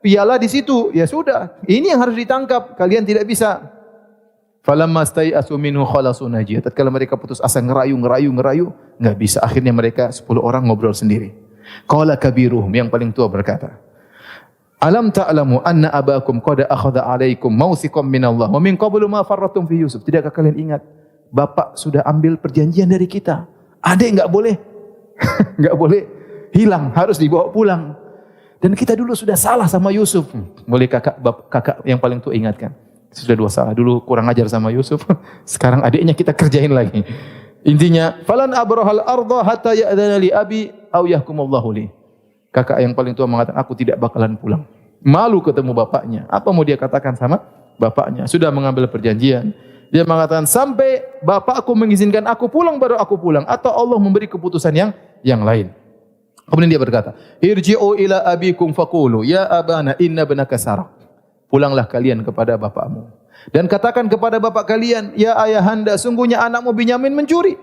piala di situ. Ya sudah, ini yang harus ditangkap. Kalian tidak bisa. Falamma stai'asu minhu khalasu najiyah. Tatkala mereka putus asa, ngerayu, enggak bisa. Akhirnya mereka 10 orang ngobrol sendiri. Qala kabiruhum, yang paling tua berkata, "Alam ta'lamu anna abakum qad akhadha 'alaikum mawthiqan minallah wa min qablu ma farratum fi Yusuf." Tidakkah kalian ingat? Bapak sudah ambil perjanjian dari kita. Adik enggak boleh enggak boleh hilang, harus dibawa pulang. Dan kita dulu sudah salah sama Yusuf. Boleh kakak yang paling tua ingatkan. Sudah dua salah. Dulu kurang ajar sama Yusuf. Sekarang adiknya kita kerjain lagi. Intinya, falan abrahal arda hatta ya'dana li abi aw yahkumullahu li. Kakak yang paling tua mengatakan, aku tidak bakalan pulang. Malu ketemu bapaknya. Apa mau dia katakan sama bapaknya? Sudah mengambil perjanjian. Dia mengatakan, sampai bapakku mengizinkan aku pulang, baru aku pulang. Atau Allah memberi keputusan yang lain. Kemudian dia berkata, irji'u ila abikum faqulu, ya abana inna ibnaka saraq. Pulanglah kalian kepada bapakmu. Dan katakan kepada bapak kalian, ya ayahanda, sungguhnya anakmu Binyamin mencuri.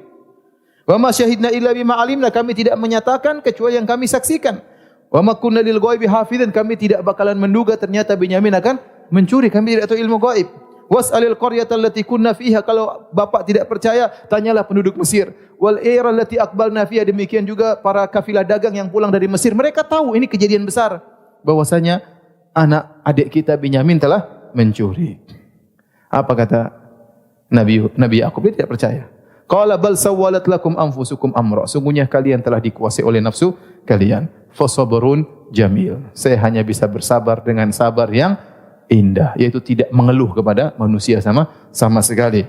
Wa ma syahidna illa bima alimna, kami tidak menyatakan kecuali yang kami saksikan. Wa ma kunna lil ghaibi hafizan, kami tidak bakalan menduga ternyata Binyamin akan mencuri, kami tidak tahu ilmu gaib. Was'alil qaryata allati kunna fiha, kalau bapak tidak percaya, tanyalah penduduk Mesir. Wal ira allati aqbalna fiha, demikian juga para kafilah dagang yang pulang dari Mesir. Mereka tahu ini kejadian besar, bahwasanya anak adik kita Binyamin telah mencuri. Apa kata Nabi Yakub? Dia tidak percaya. Qala bal sawwalat lakum anfusukum amra, sungguhnya kalian telah dikuasai oleh nafsu kalian. Fasabrun jamil, saya hanya bisa bersabar dengan sabar yang indah, yaitu tidak mengeluh kepada manusia sama sekali.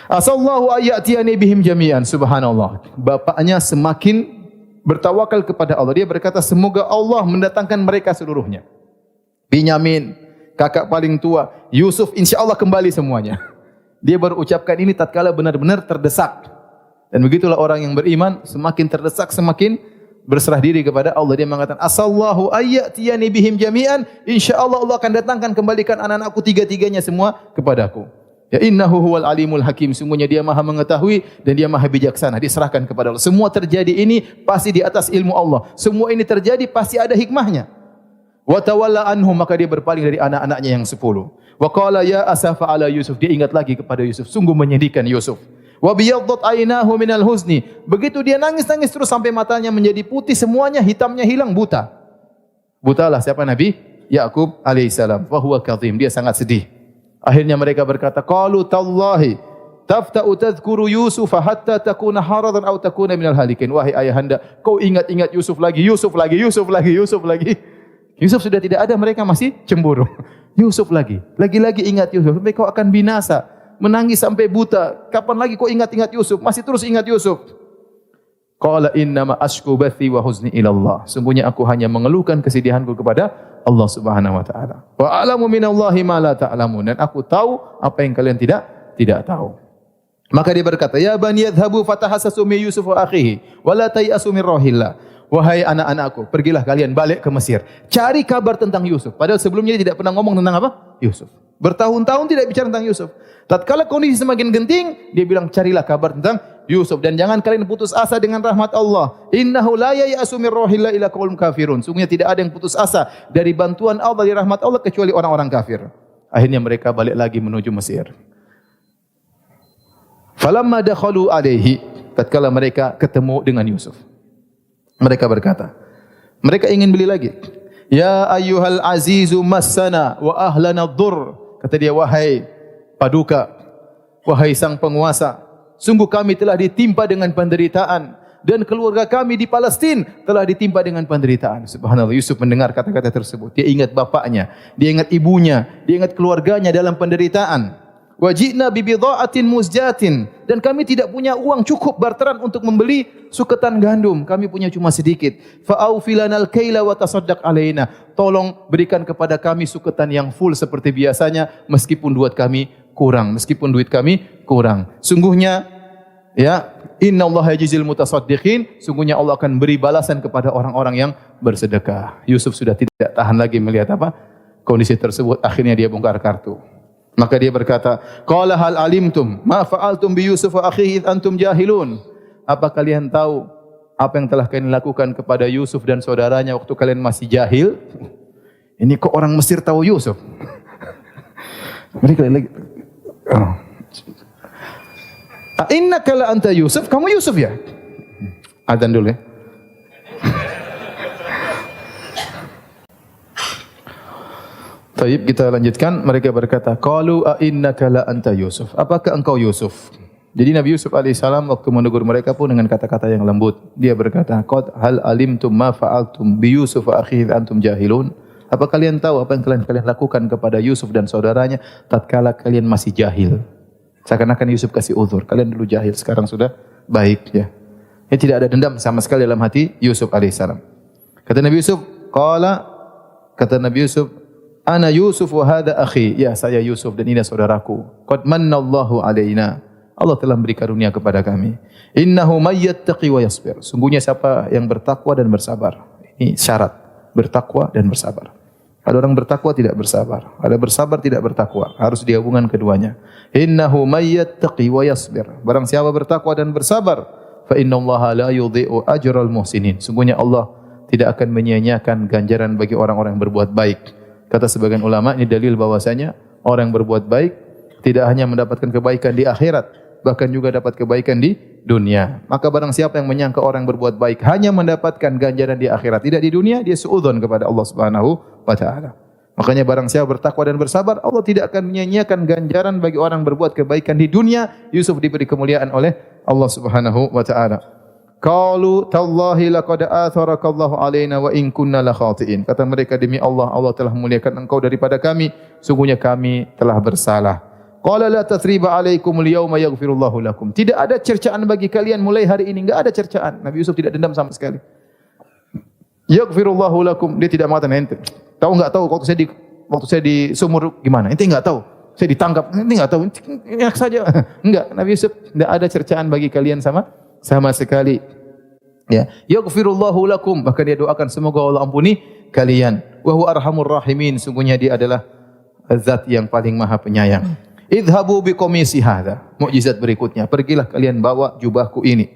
Asallahu ayatiyani bihim jami'an, subhanallah. Bapaknya semakin bertawakal kepada Allah. Dia berkata, semoga Allah mendatangkan mereka seluruhnya. Binyamin, kakak paling tua, Yusuf, insya Allah kembali semuanya. Dia baru ucapkan ini tatkala benar-benar terdesak. Dan begitulah orang yang beriman, semakin terdesak, semakin berserah diri kepada Allah. Dia mengatakan, asallahu ayatiyani bihim jami'an, insyaallah Allah akan datangkan kembalikan anak-anakku tiga-tiganya semua kepadaku. Ya innahu huwal alimul hakim, sungguhnya dia maha mengetahui dan dia maha bijaksana. Diserahkan kepada Allah. Semua terjadi ini pasti di atas ilmu Allah. Semua ini terjadi pasti ada hikmahnya. Wa tawalla anhum, maka dia berpaling dari anak-anaknya yang 10. Wa qala ya asafa ala Yusuf, dia ingat lagi kepada Yusuf, sungguh menyedihkan Yusuf. Wa biyaddat aynahu minal huzni, begitu dia nangis-nangis terus sampai matanya menjadi putih semuanya, hitamnya hilang, buta. Butalah siapa? Nabi Yakub alaihissalam. Wa huwa kadhim, dia sangat sedih. Akhirnya mereka berkata, qalu tallahi tafta'u tadhkuru Yusuf hatta takuna haradan aw takuna minal halikin. Wahai ayahanda, kau ingat-ingat Yusuf lagi, Yusuf lagi, Yusuf lagi, Yusuf lagi. Yusuf sudah tidak ada, mereka masih cemburu. Yusuf lagi, lagi-lagi ingat Yusuf, sampai kau akan binasa. Menangis sampai buta. Kapan lagi kau ingat-ingat Yusuf? Masih terus ingat Yusuf. Qala innama ashku bathi wa huzni ila Allah. Sungguhnya aku hanya mengeluhkan kesedihanku kepada Allah Subhanahu wa taala. Wa a'lamu minallahi ma la ta'lamun. Dan aku tahu apa yang kalian tidak tahu. Maka dia berkata, ya bani yadhhabu fatahassasu min Yusuf wa akhihi wa la tayasu min rahillah. Wahai anak-anakku, pergilah kalian balik ke Mesir. Cari kabar tentang Yusuf. Padahal sebelumnya dia tidak pernah ngomong tentang apa? Yusuf. Bertahun-tahun tidak bicara tentang Yusuf. Tatkala kondisi semakin genting, dia bilang carilah kabar tentang Yusuf dan jangan kalian putus asa dengan rahmat Allah. Innahu la ya'asu min rahillah ila qaumil kafirun. Sungguhnya tidak ada yang putus asa dari bantuan Allah, dari rahmat Allah kecuali orang-orang kafir. Akhirnya mereka balik lagi menuju Mesir. Falamma dakhalu alaihi, tatkala mereka ketemu dengan Yusuf, mereka berkata, mereka ingin beli lagi. Ya ayyuhal azizu massana wa ahlana dhur. Kata dia, wahai paduka, wahai sang penguasa, sungguh kami telah ditimpa dengan penderitaan dan keluarga kami di Palestina telah ditimpa dengan penderitaan. Subhanallah, Yusuf mendengar kata-kata tersebut. Dia ingat bapaknya, dia ingat ibunya, dia ingat keluarganya dalam penderitaan. Wa ji'na bi bidha'atin muzjatin, dan kami tidak punya uang cukup barteran untuk membeli suketan gandum, kami punya cuma sedikit. Fa aufilanal kaila wa tasaddaq alaina, tolong berikan kepada kami suketan yang full seperti biasanya meskipun duit kami kurang, Sungguhnya ya, innallaha yajzil mutasaddiqin, sungguhnya Allah akan beri balasan kepada orang-orang yang bersedekah. Yusuf sudah tidak tahan lagi melihat apa kondisi tersebut, akhirnya dia bongkar kartu. Maka dia berkata, qala hal alimtum ma fa'altum bi Yusuf wa akhihi antum jahilun. Apa kalian tahu apa yang telah kalian lakukan kepada Yusuf dan saudaranya waktu kalian masih jahil? Ini kok orang Mesir tahu Yusuf? Mereka lagi, innaka la anta Yusuf, kamu Yusuf ya? Adzan dulu ya. Baik, kita lanjutkan. Mereka berkata, qalu a innaka la anta Yusuf. Apakah engkau Yusuf? Jadi Nabi Yusuf alaihissalam waktu menegur mereka pun dengan kata-kata yang lembut. Dia berkata, qad hal alimtum ma fa'altum bi Yusuf wa akhihi antum jahilun. Apa kalian tahu apa yang kalian lakukan kepada Yusuf dan saudaranya tatkala kalian masih jahil? Seakan-akan Yusuf kasih uzur. Kalian dulu jahil, sekarang sudah baik ya. Ini tidak ada dendam sama sekali dalam hati Yusuf alaihissalam. Kata Nabi Yusuf, ana Yusuf wa hadha akhi. Ya, saya Yusuf dan ini saudaraku. Qad mannallahu alaina. Allah telah beri karunia kepada kami. Innahu may yattaqi wa yasbir. Sungguhnya siapa yang bertakwa dan bersabar. Ini syarat, bertakwa dan bersabar. Ada orang bertakwa tidak bersabar, ada bersabar tidak bertakwa. Harus digabungkan keduanya. Innahu may yattaqi wa yasbir. Barang siapa bertakwa dan bersabar, fa innallaha la yudhi'u ajral muhsinin. Sungguhnya Allah tidak akan menyia-nyiakan ganjaran bagi orang-orang yang berbuat baik. Kata sebagian ulama, ini dalil bahwasanya orang yang berbuat baik tidak hanya mendapatkan kebaikan di akhirat, bahkan juga dapat kebaikan di dunia. Maka barang siapa yang menyangka orang berbuat baik hanya mendapatkan ganjaran di akhirat, tidak di dunia, dia suudzon kepada Allah Subhanahu wa taala. Makanya barang siapa bertakwa dan bersabar, Allah tidak akan menyia-nyiakan ganjaran bagi orang berbuat kebaikan di dunia. Yusuf diberi kemuliaan oleh Allah Subhanahu wa taala. Qalu tallahi laqad atharakallahu alaina wa in kunna la khati'in. Kata mereka, demi Allah, Allah telah memuliakan engkau daripada kami, sungguhnya kami telah bersalah. Qala la tathriba alaikum al-yawma yaghfirullahu lakum. Tidak ada cercaan bagi kalian mulai hari ini, enggak ada cercaan. Nabi Yusuf tidak dendam sama sekali. Yaghfirullahu lakum, dia tidak mengatakan ente. Tahu enggak tahu waktu saya di sumur gimana? Ente enggak tahu. Saya ditangkap, ente enggak tahu. Enak saja. Enggak, Nabi Yusuf tidak ada cercaan bagi kalian sama sekali. Ya, yaghfirullahu lakum, bahkan dia doakan semoga Allah ampuni kalian. Wa huwa arhamur rahimin, sungguhnya dia adalah zat yang paling maha penyayang. Idhabu biqamisi hadza, mukjizat berikutnya, pergilah kalian bawa jubahku ini.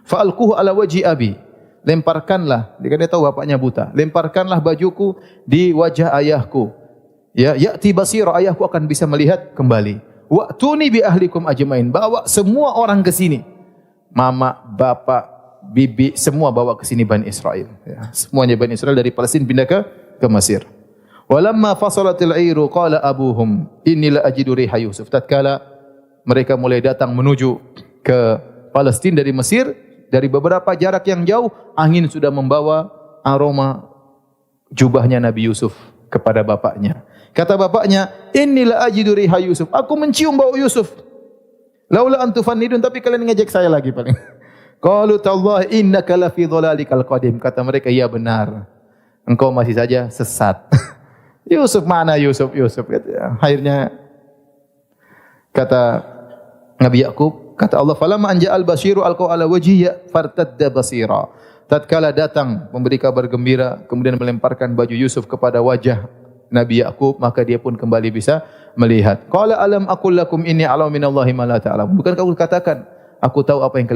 Fa'alquhu ala wajhi abi, lemparkanlah, dia tahu bapaknya buta, lemparkanlah bajuku di wajah ayahku. Ya, ya'ti basira, ayahku akan bisa melihat kembali. Wa'tuni bi ahlikum ajmain, bawa semua orang ke sini. Mama, bapak, bibi, semua bawa ke sini Bani Israel. Ya, semuanya Bani Israel dari Palestina pindah ke Mesir. Walamma fasalatil airu qala abuhum inni la ajidu riha Yusuf. Tatkala mereka mulai datang menuju ke Palestina dari Mesir, dari beberapa jarak yang jauh, angin sudah membawa aroma jubahnya Nabi Yusuf kepada bapaknya. Kata bapaknya, inni la ajidu riha Yusuf. Aku mencium bau Yusuf. Laula antufannidun, tapi kalian ngejek saya lagi paling. Qalu tallahi innaka la fi dhalalikal qadim. Kata mereka, iya benar. Engkau masih saja sesat. Yusuf mana Yusuf? Akhirnya kata Nabi Yakub, kata Allah, falamma anja'al basyiru alqaw ala wajhihi fartadda basira. Tatkala datang memberi kabar gembira, kemudian melemparkan baju Yusuf kepada wajah Nabi Yakub, maka dia pun kembali bisa melihat. Qala alam aqul lakum inni a'lamu minallahi ma la ta'lamun. Bukankah aku katakan, aku tahu apa yang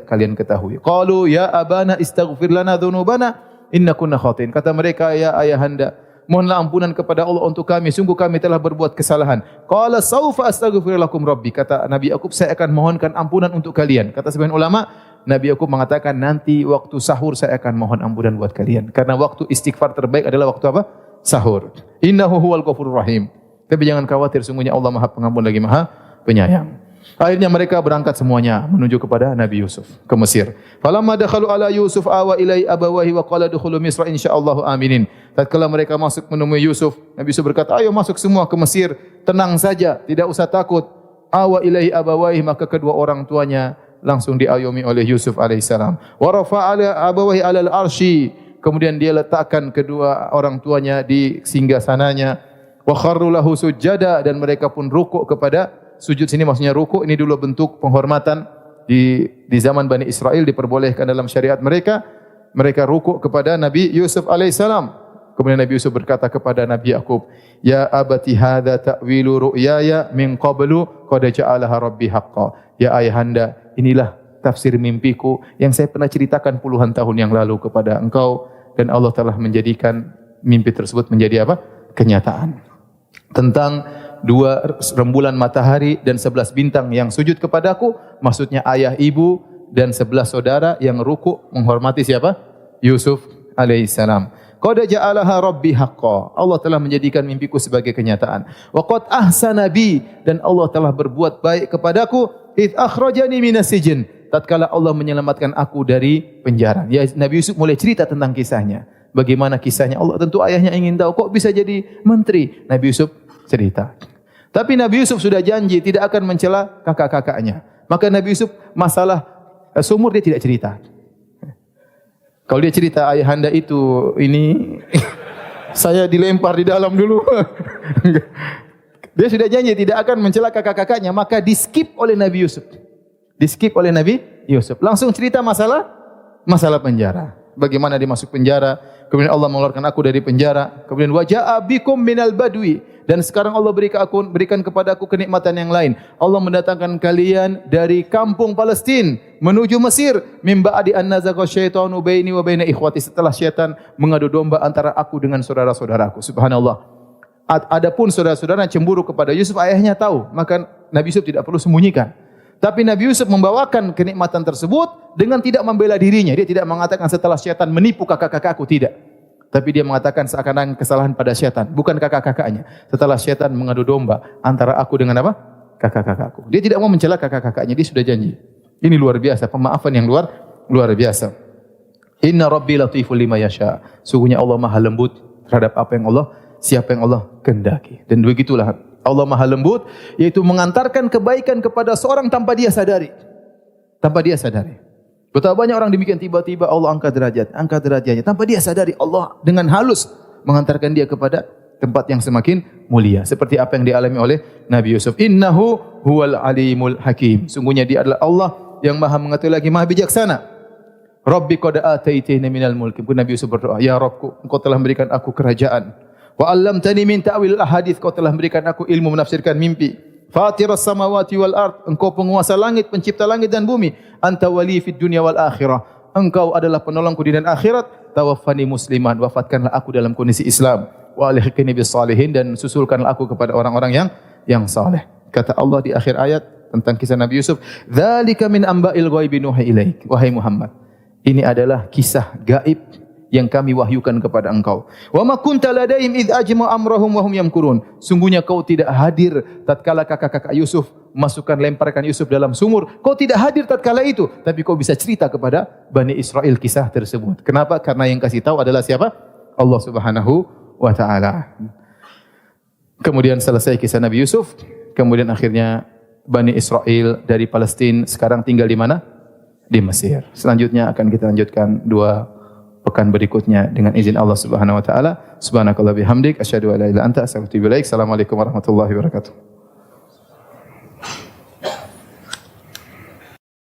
kalian ketahui. Qalu ya abana istaghfir lana dzunubana inna kunna khatin. Kata mereka, ya ayahanda, mohonlah ampunan kepada Allah untuk kami, sungguh kami telah berbuat kesalahan. Qala saufa astaghfir lakum rabbi. Kata Nabi Yakub, saya akan mohonkan ampunan untuk kalian. Kata sebagian ulama, Nabi Yakub mengatakan nanti waktu sahur saya akan mohon ampunan buat kalian. Karena waktu istighfar terbaik adalah waktu apa? Sahur. Innahu huwal ghafurur rahim. Tapi jangan khawatir, sungguhnya Allah Maha Pengampun lagi Maha Penyayang. Akhirnya mereka berangkat semuanya menuju kepada Nabi Yusuf ke Mesir. Falamma dakhalu ala Yusuf awa ilai abawahi wa qala dukhulu Misra insyaallahu aminin. Tatkala mereka masuk menemui Yusuf, Nabi Yusuf berkata, "Ayo masuk semua ke Mesir, tenang saja, tidak usah takut." Awa ilai abawahi, maka kedua orang tuanya langsung diayomi oleh Yusuf alaihissalam. Wa rafa'ala abawahi alal arsy, kemudian dia letakkan kedua orang tuanya di singgasananya. Wa kharru lahu sujada, dan mereka pun rukuk kepada sujud. Sini maksudnya rukuk, ini dulu bentuk penghormatan di zaman Bani Israel, diperbolehkan dalam syariat mereka. Mereka rukuk kepada Nabi Yusuf alaihissalam. Kemudian Nabi Yusuf berkata kepada Nabi Yakub, "Ya abati hadza ta'wilu ru'yaya min qablu qad ja'alaha rabbi haqqan." Ya ayahanda, inilah tafsir mimpiku yang saya pernah ceritakan puluhan tahun yang lalu kepada engkau, dan Allah telah menjadikan mimpi tersebut menjadi apa? Kenyataan. Tentang 2 rembulan matahari dan 11 bintang yang sujud kepadaku, maksudnya ayah, ibu dan 11 saudara yang rukuk menghormati siapa? Yusuf alaihissalam. Qad ja'alaha rabbi haqqan. Allah telah menjadikan mimpiku sebagai kenyataan. Wa qad ahsana bi, dan Allah telah berbuat baik kepadaku id akhrajani minas sijn. Tatkala Allah menyelamatkan aku dari penjara. Ya, Nabi Yusuf mulai cerita tentang kisahnya. Bagaimana kisahnya? Allah tentu ayahnya ingin tahu, kok bisa jadi menteri? Nabi Yusuf cerita. Tapi Nabi Yusuf sudah janji tidak akan mencela kakak-kakaknya. Maka Nabi Yusuf masalah sumur dia tidak cerita. Kalau dia cerita, ayahanda itu ini saya dilempar di dalam dulu. Dia sudah janji tidak akan mencela kakak-kakaknya, maka di-skip oleh Nabi Yusuf. Di-skip oleh Nabi Yusuf. Langsung cerita masalah penjara. Bagaimana dia masuk penjara, kemudian Allah mengeluarkan aku dari penjara, kemudian waja'a bikum minal badwi, dan sekarang Allah berikan kepada aku kenikmatan yang lain. Allah mendatangkan kalian dari kampung Palestina menuju Mesir, min ba'di an nazaqa syaitanu baini wa baina ikhwati, setelah syaitan mengadu domba antara aku dengan saudara-saudaraku. Subhanallah. Adapun saudara-saudara cemburu kepada Yusuf, ayahnya tahu, maka Nabi Yusuf tidak perlu sembunyikan. Tapi Nabi Yusuf membawakan kenikmatan tersebut dengan tidak membela dirinya. Dia tidak mengatakan setelah syaitan menipu kakak-kakakku, tidak. Tapi dia mengatakan seakan-akan kesalahan pada syaitan, bukan kakak-kakaknya. Setelah syaitan mengadu domba antara aku dengan apa? Kakak-kakakku. Dia tidak mau mencela kakak-kakaknya, dia sudah janji. Ini luar biasa, pemaafan yang luar biasa. Inna Rabbi latiful lima yasha. Sungguhnya Allah Maha lembut terhadap apa yang siapa yang Allah kehendaki. Dan begitulah Allah Maha lembut, yaitu mengantarkan kebaikan kepada seorang tanpa dia sadari. Tanpa dia sadari. Betapa banyak orang demikian, tiba-tiba Allah angkat derajatnya tanpa dia sadari. Allah dengan halus mengantarkan dia kepada tempat yang semakin mulia. Seperti apa yang dialami oleh Nabi Yusuf. Innahu huwal alimul hakim. Sungguhnya dia adalah Allah yang Maha mengetahui lagi, Maha bijaksana. Rabbi qad ataitani minal mulki. Nabi Yusuf berdoa, ya Rabbku, Engkau telah memberikan aku kerajaan. Wa 'allamtani min ta'wil ahadits. Kau telah memberikan aku ilmu menafsirkan mimpi. Fatiras samawati wal ard. Engkau penguasa langit, pencipta langit dan bumi. Anta wali fid dunya wal akhirah. Engkau adalah penolongku di dunia dan akhirat. Tawaffani musliman. Wafatkanlah aku dalam kondisi Islam. Wa alhiqni bis salihin, dan susulkanlah aku kepada orang-orang yang saleh. Kata Allah di akhir ayat tentang kisah Nabi Yusuf, "Dzalika min amba'il ghaibi nuhi ilaik." Wahai Muhammad, ini adalah kisah gaib yang kami wahyukan kepada engkau. Wa ma kunta ladaihim id ajma amrahum wa hum yamkurun. Sungguhnya kau tidak hadir tatkala kakak-kakak Yusuf lemparkan Yusuf dalam sumur. Kau tidak hadir tatkala itu, tapi kau bisa cerita kepada Bani Israel kisah tersebut. Kenapa? Karena yang kasih tahu adalah siapa? Allah Subhanahu wa taala. Kemudian selesai kisah Nabi Yusuf, kemudian akhirnya Bani Israel dari Palestina sekarang tinggal di mana? Di Mesir. Selanjutnya akan kita lanjutkan 2 pekan berikutnya dengan izin Allah Subhanahu wa taala. Subhanakallah bihamdik asyhadu an la ilaha illa anta astaghfiruka wa atubu ilaik. Assalamualaikum warahmatullahi wabarakatuh.